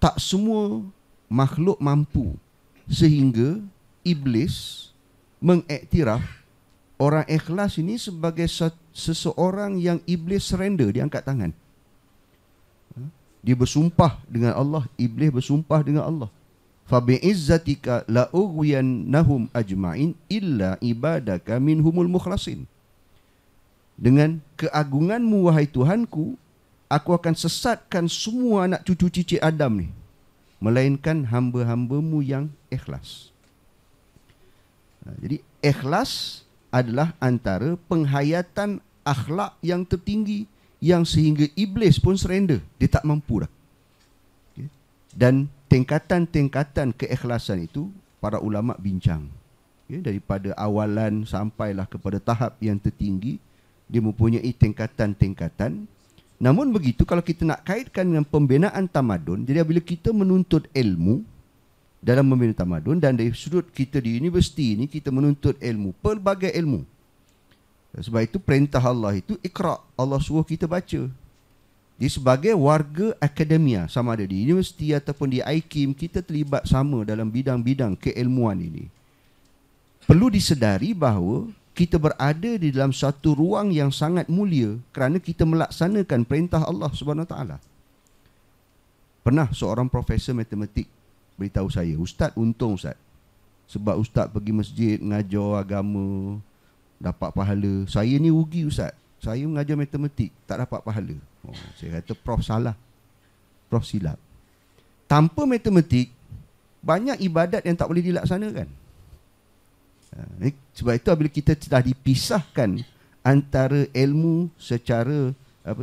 tak semua makhluk mampu, sehingga iblis mengiktiraf orang ikhlas ini sebagai seseorang yang iblis surrender, dia angkat tangan. Dia bersumpah dengan Allah, iblis bersumpah dengan Allah. Fa bi'izzatika la ughwiyannahum ajma'in illa ibadaka minhumul mukhlasin. Dengan keagunganmu wahai Tuhanku, aku akan sesatkan semua anak cucu cicit Adam ni, melainkan hamba-hambamu yang ikhlas. Jadi ikhlas adalah antara penghayatan akhlak yang tertinggi, yang sehingga iblis pun surrender, dia tak mampu dah. Okay. Dan tingkatan-tingkatan keikhlasan itu para ulama bincang. Okay. Daripada awalan sampailah kepada tahap yang tertinggi, dia mempunyai tingkatan-tingkatan. Namun begitu, kalau kita nak kaitkan dengan pembinaan tamadun, jadi bila kita menuntut ilmu dalam membina tamadun, dan dari sudut kita di universiti ini, kita menuntut ilmu, pelbagai ilmu. Sebab itu perintah Allah itu Iqra, Allah suruh kita baca. Jadi sebagai warga akademia, sama ada di universiti ataupun di IKIM, kita terlibat sama dalam bidang-bidang keilmuan ini. Perlu disedari bahawa kita berada di dalam satu ruang yang sangat mulia kerana kita melaksanakan perintah Allah SWT. Pernah seorang profesor matematik beritahu saya, Ustaz untung Ustaz, sebab Ustaz pergi masjid, mengajar agama, dapat pahala. Saya ni rugi Ustaz, saya mengajar matematik, tak dapat pahala. Saya kata, Prof salah, Prof silap. Tanpa matematik, banyak ibadat yang tak boleh dilaksanakan. Sebab itu bila kita telah dipisahkan antara ilmu secara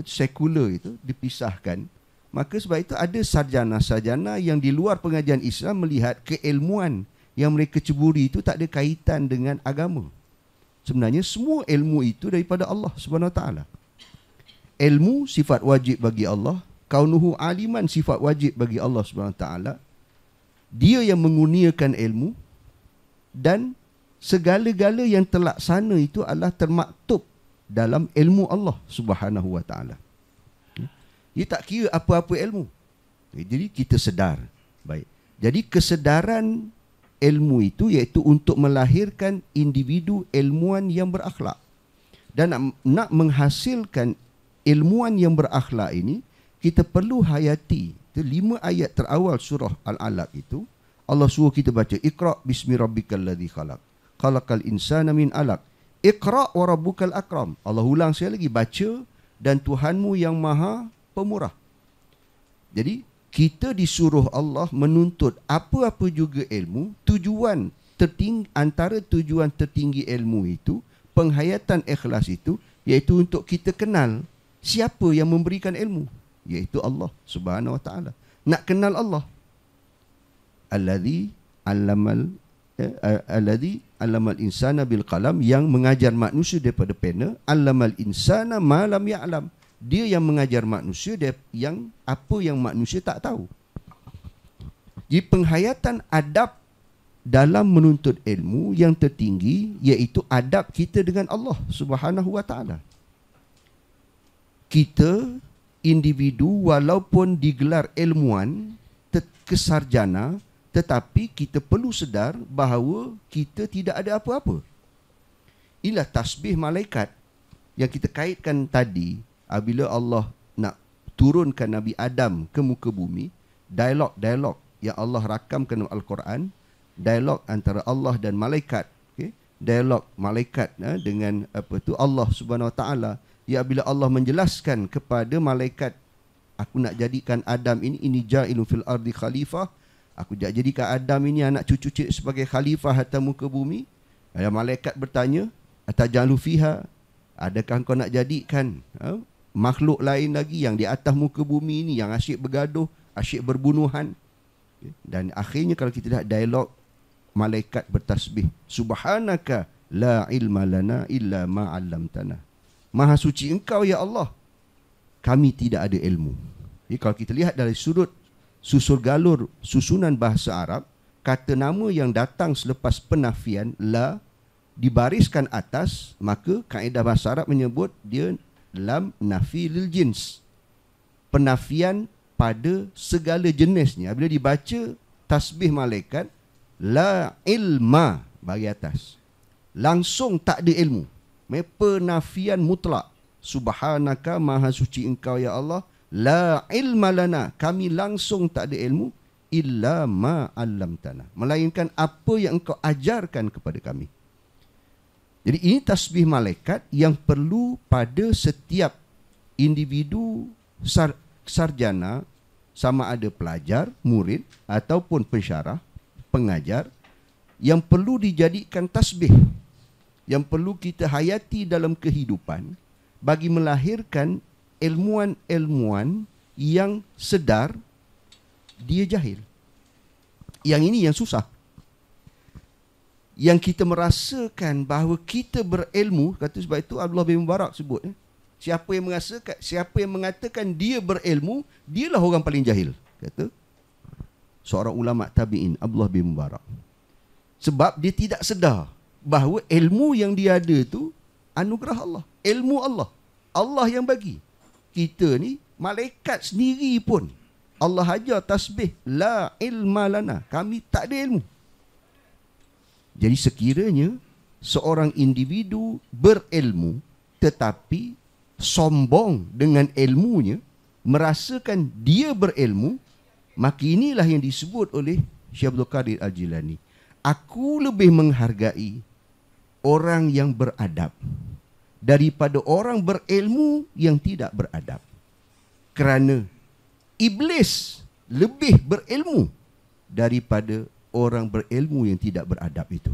sekular itu dipisahkan, maka sebab itu ada sarjana-sarjana yang di luar pengajian Islam melihat keilmuan yang mereka ceburi itu tak ada kaitan dengan agama. Sebenarnya semua ilmu itu daripada Allah SWT. Ilmu sifat wajib bagi Allah, kaunuhu aliman sifat wajib bagi Allah SWT. Dia yang mengurniakan ilmu, dan segala-gala yang terlaksana itu adalah termaktub dalam ilmu Allah Subhanahu wa taala. Dia tak kira apa-apa ilmu. Jadi kita sedar. Baik. Jadi kesedaran ilmu itu iaitu untuk melahirkan individu ilmuwan yang berakhlak. Dan nak menghasilkan ilmuwan yang berakhlak ini, kita perlu hayati 5 ayat terawal surah Al-Alaq itu. Allah suruh kita baca Iqra bismi rabbikal ladzi khalaq. Khalaqal insana min alaq. Iqra wa rabbukal akram. Allah ulang sekali lagi, baca dan Tuhanmu yang maha pemurah. Jadi kita disuruh Allah menuntut apa-apa juga ilmu. Tujuan tertinggi, antara tujuan tertinggi ilmu itu, penghayatan ikhlas itu, iaitu untuk kita kenal siapa yang memberikan ilmu, iaitu Allah Subhanahu wa taala. Nak kenal Allah. Alladzi allamal insana bil qalam, yang mengajar manusia daripada pena. Allamal insana ma lam ya'lam, dia yang mengajar manusia yang apa yang manusia tak tahu. Jadi penghayatan adab dalam menuntut ilmu yang tertinggi, iaitu adab kita dengan Allah Subhanahu wa taala. Kita individu walaupun digelar ilmuwan, kesarjana, tetapi kita perlu sedar bahawa kita tidak ada apa-apa. Inilah tasbih malaikat yang kita kaitkan tadi. Apabila Allah nak turunkan Nabi Adam ke muka bumi, dialog yang Allah rakamkan dalam Al-Quran, dialog antara Allah dan malaikat, okay? Dialog malaikat dengan Allah Subhanahu wa taala. Ya, bila Allah menjelaskan kepada malaikat, aku nak jadikan Adam ini ja'ilun fil ardi khalifah, aku jadikan Adam ini anak cucu cik sebagai khalifah atas muka bumi. Ada malaikat bertanya, atajalu fiha, adakah kau nak jadikan makhluk lain lagi yang di atas muka bumi ini yang asyik bergaduh, asyik berbunuhan? Dan akhirnya kalau kita lihat dialog, malaikat bertasbih, subhanaka la ilma lana illa ma 'allamtana. Maha suci engkau ya Allah, kami tidak ada ilmu. Jadi kalau kita lihat dari sudut susur galur susunan bahasa Arab, kata nama yang datang selepas penafian la dibariskan atas, maka kaedah bahasa Arab menyebut dia lam nafi lil jins, penafian pada segala jenisnya. Bila dibaca tasbih malaikat, la ilma bagi atas, langsung tak ada ilmu, penafian mutlak. Subhanaka, maha suci engkau ya Allah, la ilma lana, kami langsung tak ada ilmu, illa ma 'allamtana, melainkan apa yang engkau ajarkan kepada kami. Jadi ini tasbih malaikat yang perlu pada setiap individu sarjana, sama ada pelajar, murid ataupun pensyarah, pengajar, yang perlu dijadikan tasbih, yang perlu kita hayati dalam kehidupan bagi melahirkan ilmuwan-ilmuwan yang sedar dia jahil. Yang ini yang susah. Yang kita merasakan bahawa kita berilmu, kata sebab itu Abdullah bin Mubarak sebut, siapa yang mengatakan dia berilmu, dialah orang paling jahil, kata seorang ulama tabi'in, Abdullah bin Mubarak. Sebab dia tidak sedar bahawa ilmu yang dia ada itu anugerah Allah, ilmu Allah, Allah yang bagi. Kita ni malaikat sendiri pun Allah ajar tasbih, la ilma lana, kami tak ada ilmu. Jadi sekiranya seorang individu berilmu tetapi sombong dengan ilmunya, merasakan dia berilmu, maka inilah yang disebut oleh Syekh Abdul Qadir Al-Jilani, aku lebih menghargai orang yang beradab daripada orang berilmu yang tidak beradab. Kerana iblis lebih berilmu daripada orang berilmu yang tidak beradab itu.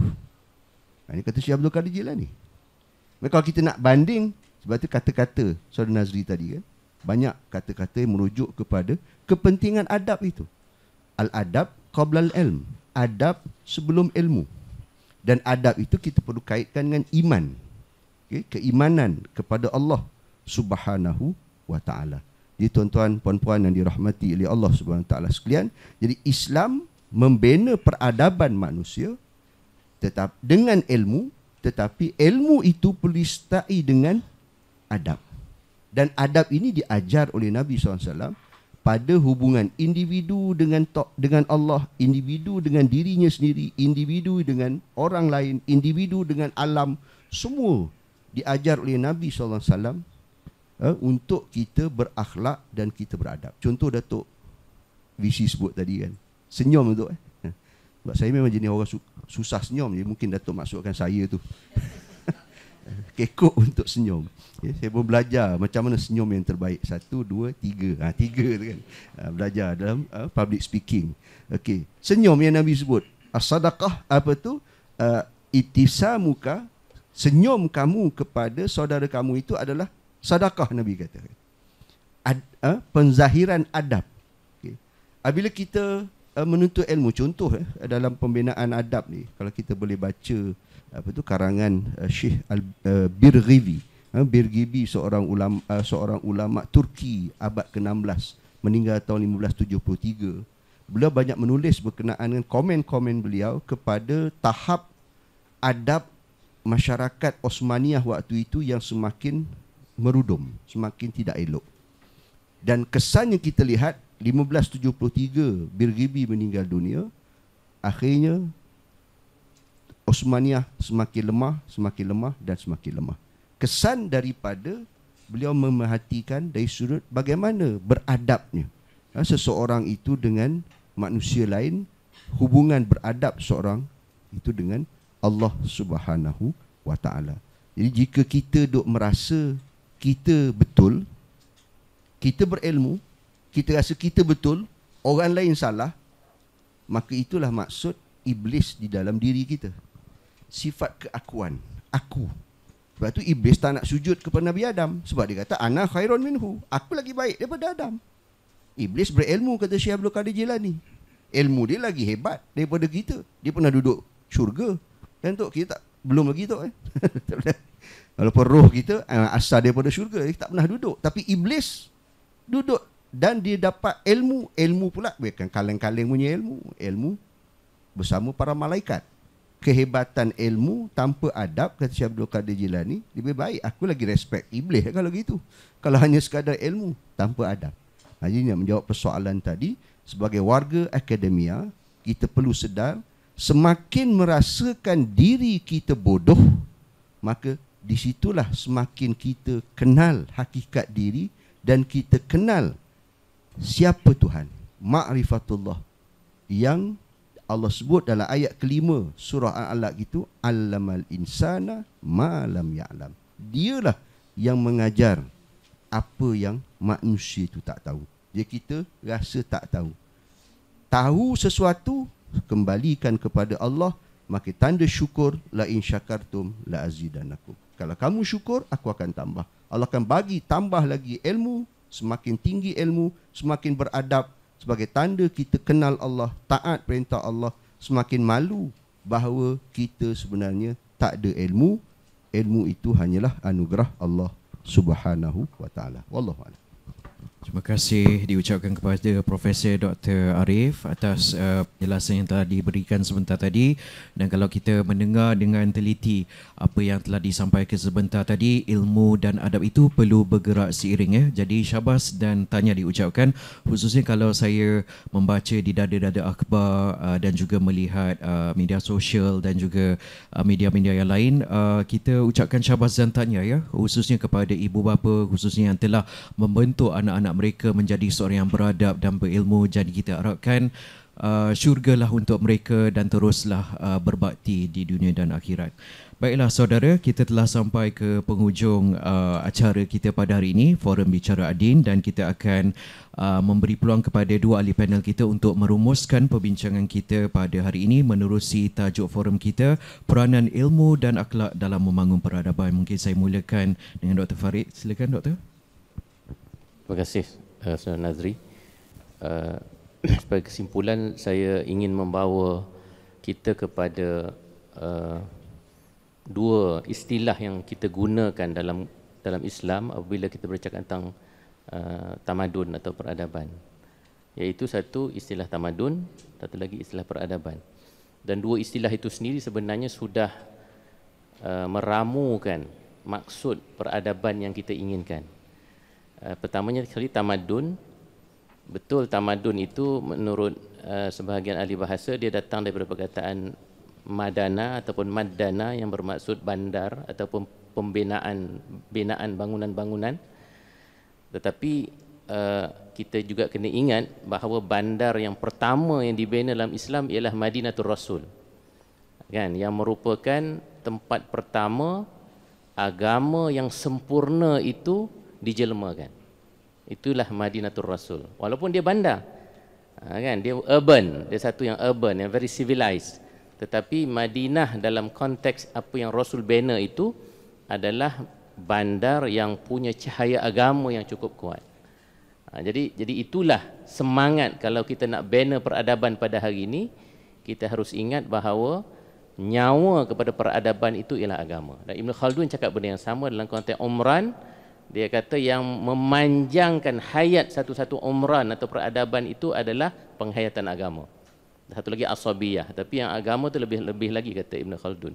Ini kata Syekh Abdul Qadir Jilani. Maka kalau kita nak banding, sebab itu kata-kata Saudara Nazri tadi kan, banyak kata-kata yang merujuk kepada kepentingan adab itu. Al-adab qabla al-ilm, adab sebelum ilmu. Dan adab itu kita perlu kaitkan dengan iman, okay? Keimanan kepada Allah Subhanahu wa ta'ala. Jadi tuan-tuan, puan-puan yang dirahmati oleh Allah Subhanahu wa ta'ala sekalian, jadi Islam membina peradaban manusia tetap dengan ilmu, tetapi ilmu itu perlu disertai dengan adab. Dan adab ini diajar oleh Nabi SAW pada hubungan individu dengan Allah, individu dengan dirinya sendiri, individu dengan orang lain, individu dengan alam, semua diajar oleh Nabi SAW untuk kita berakhlak dan kita beradab. Contoh Datuk Visi sebut tadi kan, senyum tu sebab saya memang jenis orang susah senyum, jadi mungkin Datuk masukkan saya tu. Kekok untuk senyum. Saya pun belajar macam mana senyum yang terbaik. 1, 2, 3. 3 tu kan. Belajar dalam public speaking. Okey. Senyum yang Nabi sebut. As-sadaqah apa tu? Ibtisamuka, senyum kamu kepada saudara kamu itu adalah sedekah, Nabi kata. Penzahiran adab. Okay. Apabila kita menuntut ilmu, contoh dalam pembinaan adab ni, kalau kita boleh baca karangan Syekh Birgibi. Birgibi seorang ulama Turki abad ke-16, meninggal tahun 1573. Beliau banyak menulis berkenaan dengan komen-komen beliau kepada tahap adab masyarakat Osmaniyah waktu itu yang semakin merudum, semakin tidak elok. Dan kesannya kita lihat 1573 Birgibi meninggal dunia, akhirnya Osmaniyah semakin lemah dan semakin lemah. Kesan daripada beliau memerhatikan dari sudut bagaimana beradabnya seseorang itu dengan manusia lain, hubungan beradab seorang itu dengan Allah Subhanahu wa taala. Jadi jika kita duk merasa kita betul, kita berilmu, kita rasa kita betul, orang lain salah, maka itulah maksud iblis di dalam diri kita. Sifat keakuan, aku. Sebab tu iblis tak nak sujud kepada Nabi Adam, sebab dia kata ana khairun minhu, aku lagi baik daripada Adam. Iblis berilmu, kata Syekh Abdul Qadir Jilani. Ilmu dia lagi hebat daripada kita. Dia pernah duduk syurga. Dan tu kita tak, belum lagi tu walaupun roh kita asal daripada syurga, dia tak pernah duduk. Tapi iblis duduk dan dia dapat ilmu pula, bukan kaleng-kaleng punya ilmu bersama para malaikat. Kehebatan ilmu tanpa adab, kata Syekh Abdul Qadir Jilani, lebih baik aku lagi respect iblis kalau gitu. Kalau hanya sekadar ilmu tanpa adab. Jadi nak menjawab persoalan tadi, sebagai warga akademia, kita perlu sedar, semakin merasakan diri kita bodoh, maka disitulah semakin kita kenal hakikat diri dan kita kenal siapa Tuhan. Ma'rifatullah yang Allah sebut dalam ayat kelima surah Al-Alaq itu, allamal insana ma lam ya'lam. Dialah yang mengajar apa yang manusia itu tak tahu. Jadi kita rasa tak tahu. Tahu sesuatu, kembalikan kepada Allah, maka tanda syukur, la in syakartum la azidannakum. Kalau kamu syukur, aku akan tambah. Allah akan bagi tambah lagi ilmu, semakin tinggi ilmu, semakin beradab, sebagai tanda kita kenal Allah, taat perintah Allah, semakin malu bahawa kita sebenarnya tak ada ilmu. Ilmu itu hanyalah anugerah Allah Subhanahu wa taala. Wallahu a'lam. Terima kasih diucapkan kepada Profesor Dr. Arif atas penjelasan yang telah diberikan sebentar tadi. Dan kalau kita mendengar dengan teliti apa yang telah disampaikan sebentar tadi, ilmu dan adab itu perlu bergerak seiring. Jadi syabas dan tanya diucapkan, khususnya kalau saya membaca di dada-dada akhbar dan juga melihat media sosial dan juga media-media yang lain, kita ucapkan syabas dan tanya khususnya kepada ibu bapa, khususnya yang telah membentuk anak-anak mereka menjadi seorang yang beradab dan berilmu. Jadi kita harapkan syurgalah untuk mereka dan teruslah berbakti di dunia dan akhirat. Baiklah saudara, kita telah sampai ke penghujung acara kita pada hari ini, Forum Bicara Adin, dan kita akan memberi peluang kepada dua ahli panel kita untuk merumuskan perbincangan kita pada hari ini menerusi tajuk forum kita, peranan ilmu dan akhlak dalam membangun peradaban. Mungkin saya mulakan dengan Dr. Farid. Silakan Doktor. Terima kasih Saudara Nazri. Sebagai kesimpulan, saya ingin membawa kita kepada dua istilah yang kita gunakan dalam Islam apabila kita bercakap tentang tamadun atau peradaban. Iaitu satu istilah tamadun, satu lagi istilah peradaban. Dan dua istilah itu sendiri sebenarnya sudah meramukan maksud peradaban yang kita inginkan. Pertamanya sekali tamadun. Betul, tamadun itu menurut sebahagian ahli bahasa dia datang daripada perkataan madana ataupun maddana yang bermaksud bandar ataupun binaan bangunan-bangunan. Tetapi kita juga kena ingat bahawa bandar yang pertama yang dibina dalam Islam ialah Madinatul Rasul. Kan, yang merupakan tempat pertama agama yang sempurna itu dijelmakan. Itulah Madinatul Rasul. Walaupun dia bandar, kan, dia urban, dia satu yang urban, yang very civilized. Tetapi Madinah dalam konteks apa yang Rasul bina itu adalah bandar yang punya cahaya agama yang cukup kuat. Jadi itulah semangat kalau kita nak bina peradaban pada hari ini, kita harus ingat bahawa nyawa kepada peradaban itu ialah agama. Dan Ibn Khaldun cakap benda yang sama dalam konteks Umran. Dia kata yang memanjangkan hayat satu-satu umran atau peradaban itu adalah penghayatan agama. Satu lagi asabiyah, tapi yang agama tu lebih lagi, kata Ibn Khaldun.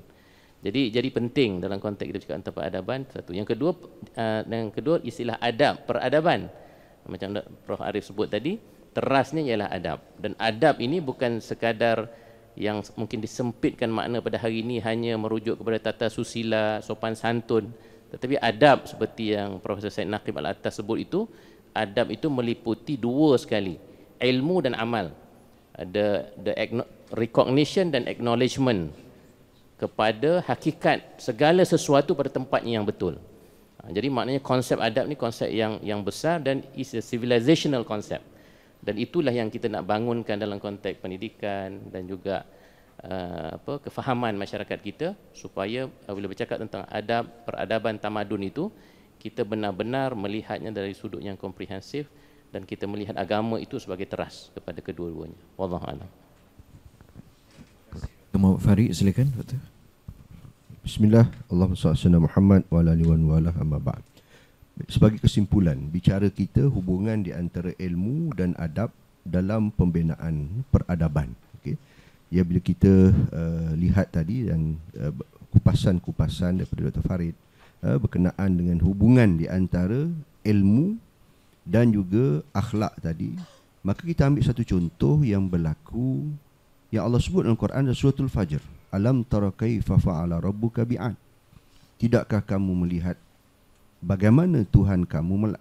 Jadi penting dalam konteks kita cakap tentang peradaban. Satu. Yang kedua istilah adab, peradaban. Macam Prof Arif sebut tadi, terasnya ialah adab. Dan adab ini bukan sekadar yang mungkin disempitkan makna pada hari ini hanya merujuk kepada tata susila, sopan santun. Tetapi adab seperti yang Profesor Said Naqib Al-Attas sebut itu, adab itu meliputi dua sekali, ilmu dan amal. The recognition dan acknowledgement kepada hakikat segala sesuatu pada tempatnya yang betul. Jadi maknanya konsep adab ni konsep yang besar dan is a civilizational concept. Dan itulah yang kita nak bangunkan dalam konteks pendidikan dan juga kefahaman masyarakat kita, supaya bila bercakap tentang adab, peradaban, tamadun itu, kita benar-benar melihatnya dari sudut yang komprehensif dan kita melihat agama itu sebagai teras kepada kedua-duanya. Wallahu a'lam. Muhammad Farid, silakan Doktor. Bismillah, Allahumma salli ala Muhammad wa ala alihi wa ala amma ba'd. Sebagai kesimpulan, bicara kita hubungan di antara ilmu dan adab dalam pembinaan peradaban. Okey. Ya, bila kita lihat tadi dan kupasan-kupasan daripada Dr. Farid berkenaan dengan hubungan di antara ilmu dan juga akhlak tadi, maka kita ambil satu contoh yang berlaku yang Allah sebut dalam Quran dalam suratul Fajr. Alam tara kaifa fa'ala rabbuka bi'ad. Tidakkah kamu melihat bagaimana Tuhan kamu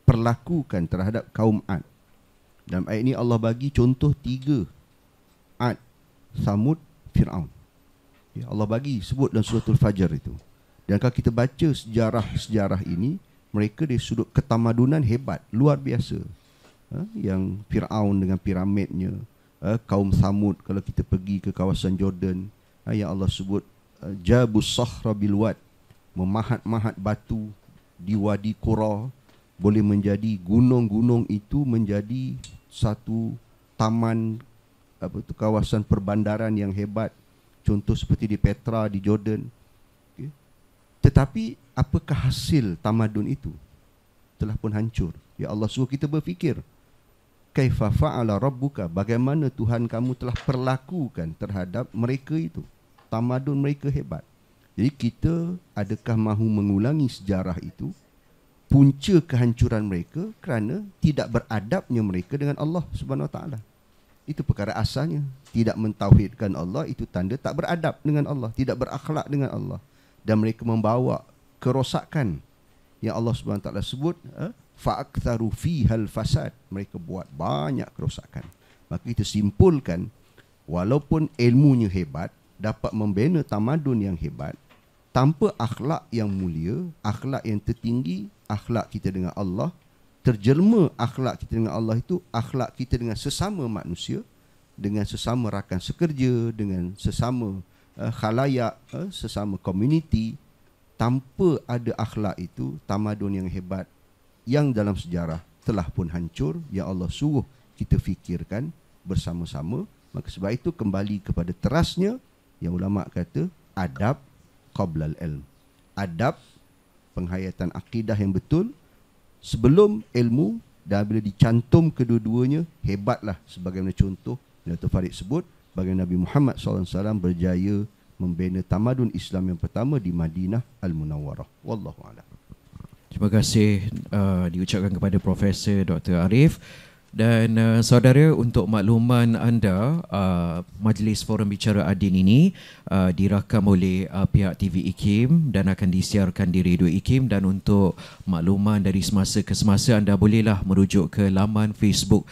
perlakukan terhadap kaum Ad? Dalam ayat ini Allah bagi contoh 3, Ad, Samud, Fir'aun. Ya, Allah bagi sebut dalam suratul Fajr itu. Dan kalau kita baca sejarah ini, mereka dari sudut ketamadunan hebat, luar biasa. Yang Fir'aun dengan piramidnya, kaum Samud kalau kita pergi ke kawasan Jordan, yang Allah sebut Jabus Sahra bil Wad, memahat-mahat batu di Wadi Qura, boleh menjadi gunung-gunung itu menjadi satu taman, kawasan perbandaran yang hebat, contoh seperti di Petra di Jordan. Okay. Tetapi apakah hasil tamadun itu? Telah pun hancur. Ya Allah suruh kita berfikir, kaifa fa'ala rabbuka, bagaimana Tuhan kamu telah perlakukan terhadap mereka itu. Tamadun mereka hebat. Jadi kita adakah mahu mengulangi sejarah itu? Punca kehancuran mereka kerana tidak beradabnya mereka dengan Allah Subhanahu Wa Taala. Itu perkara asalnya. Tidak mentauhidkan Allah itu tanda tak beradab dengan Allah, tidak berakhlak dengan Allah. Dan mereka membawa kerosakan yang Allah Subhanahu Wa Taala sebut, fa'aktharu fihal fasad. Mereka buat banyak kerosakan. Maka kita simpulkan, walaupun ilmunya hebat, dapat membina tamadun yang hebat, tanpa akhlak yang mulia, akhlak yang tertinggi, akhlak kita dengan Allah, terjelma akhlak kita dengan Allah itu akhlak kita dengan sesama manusia, dengan sesama rakan sekerja, dengan sesama khalayak, sesama komuniti. Tanpa ada akhlak itu, tamadun yang hebat yang dalam sejarah telah pun hancur, yang Allah suruh kita fikirkan bersama-sama. Maka sebab itu kembali kepada terasnya yang ulama kata adab qabla al-ilm. Adab, penghayatan akidah yang betul sebelum ilmu, dan bila dicantum kedua-duanya, hebatlah. Sebagaimana contoh Dr. Farid sebut, bagaimana Nabi Muhammad SAW berjaya membina tamadun Islam yang pertama di Madinah Al-Munawwarah. Wallahu a'lam. Terima kasih diucapkan kepada Profesor Dr. Arif. Dan saudara, untuk makluman anda, Majlis Forum Bicara Adin ini dirakam oleh pihak TV IKIM dan akan disiarkan di Radio IKIM. Dan untuk makluman dari semasa ke semasa, anda bolehlah merujuk ke laman Facebook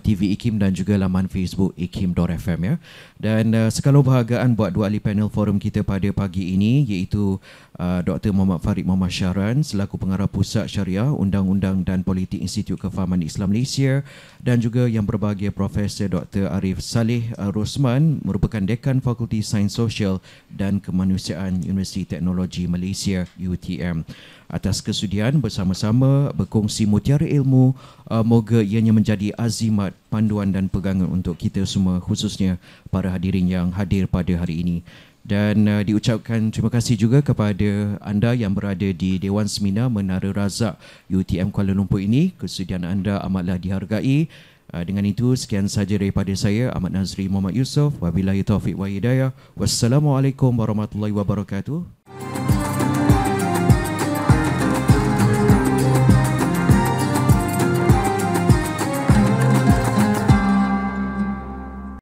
TV IKIM dan juga laman Facebook ikim.fm ya. Dan sekalian perhargaan buat dua ahli panel forum kita pada pagi ini, iaitu Dr. Muhammad Farid Muhammad Syahran selaku Pengarah Pusat Syariah, Undang-Undang dan Politik Institut Kefahaman Islam Malaysia, dan juga yang berbahagia Profesor Dr. Arif Saleh Rosman merupakan Dekan Fakulti Sains Sosial dan Kemanusiaan Universiti Teknologi Malaysia UTM, atas kesudian bersama-sama berkongsi mutiara ilmu. Moga ianya menjadi azimat, panduan dan pegangan untuk kita semua, khususnya para hadirin yang hadir pada hari ini. Dan diucapkan terima kasih juga kepada anda yang berada di Dewan Seminar Menara Razak UTM Kuala Lumpur ini. Kesediaan anda amatlah dihargai. Dengan itu, sekian sahaja daripada saya, Ahmad Nazri Muhammad Yusof. Wabillahi taufiq wa hidayah. Wassalamualaikum warahmatullahi wabarakatuh.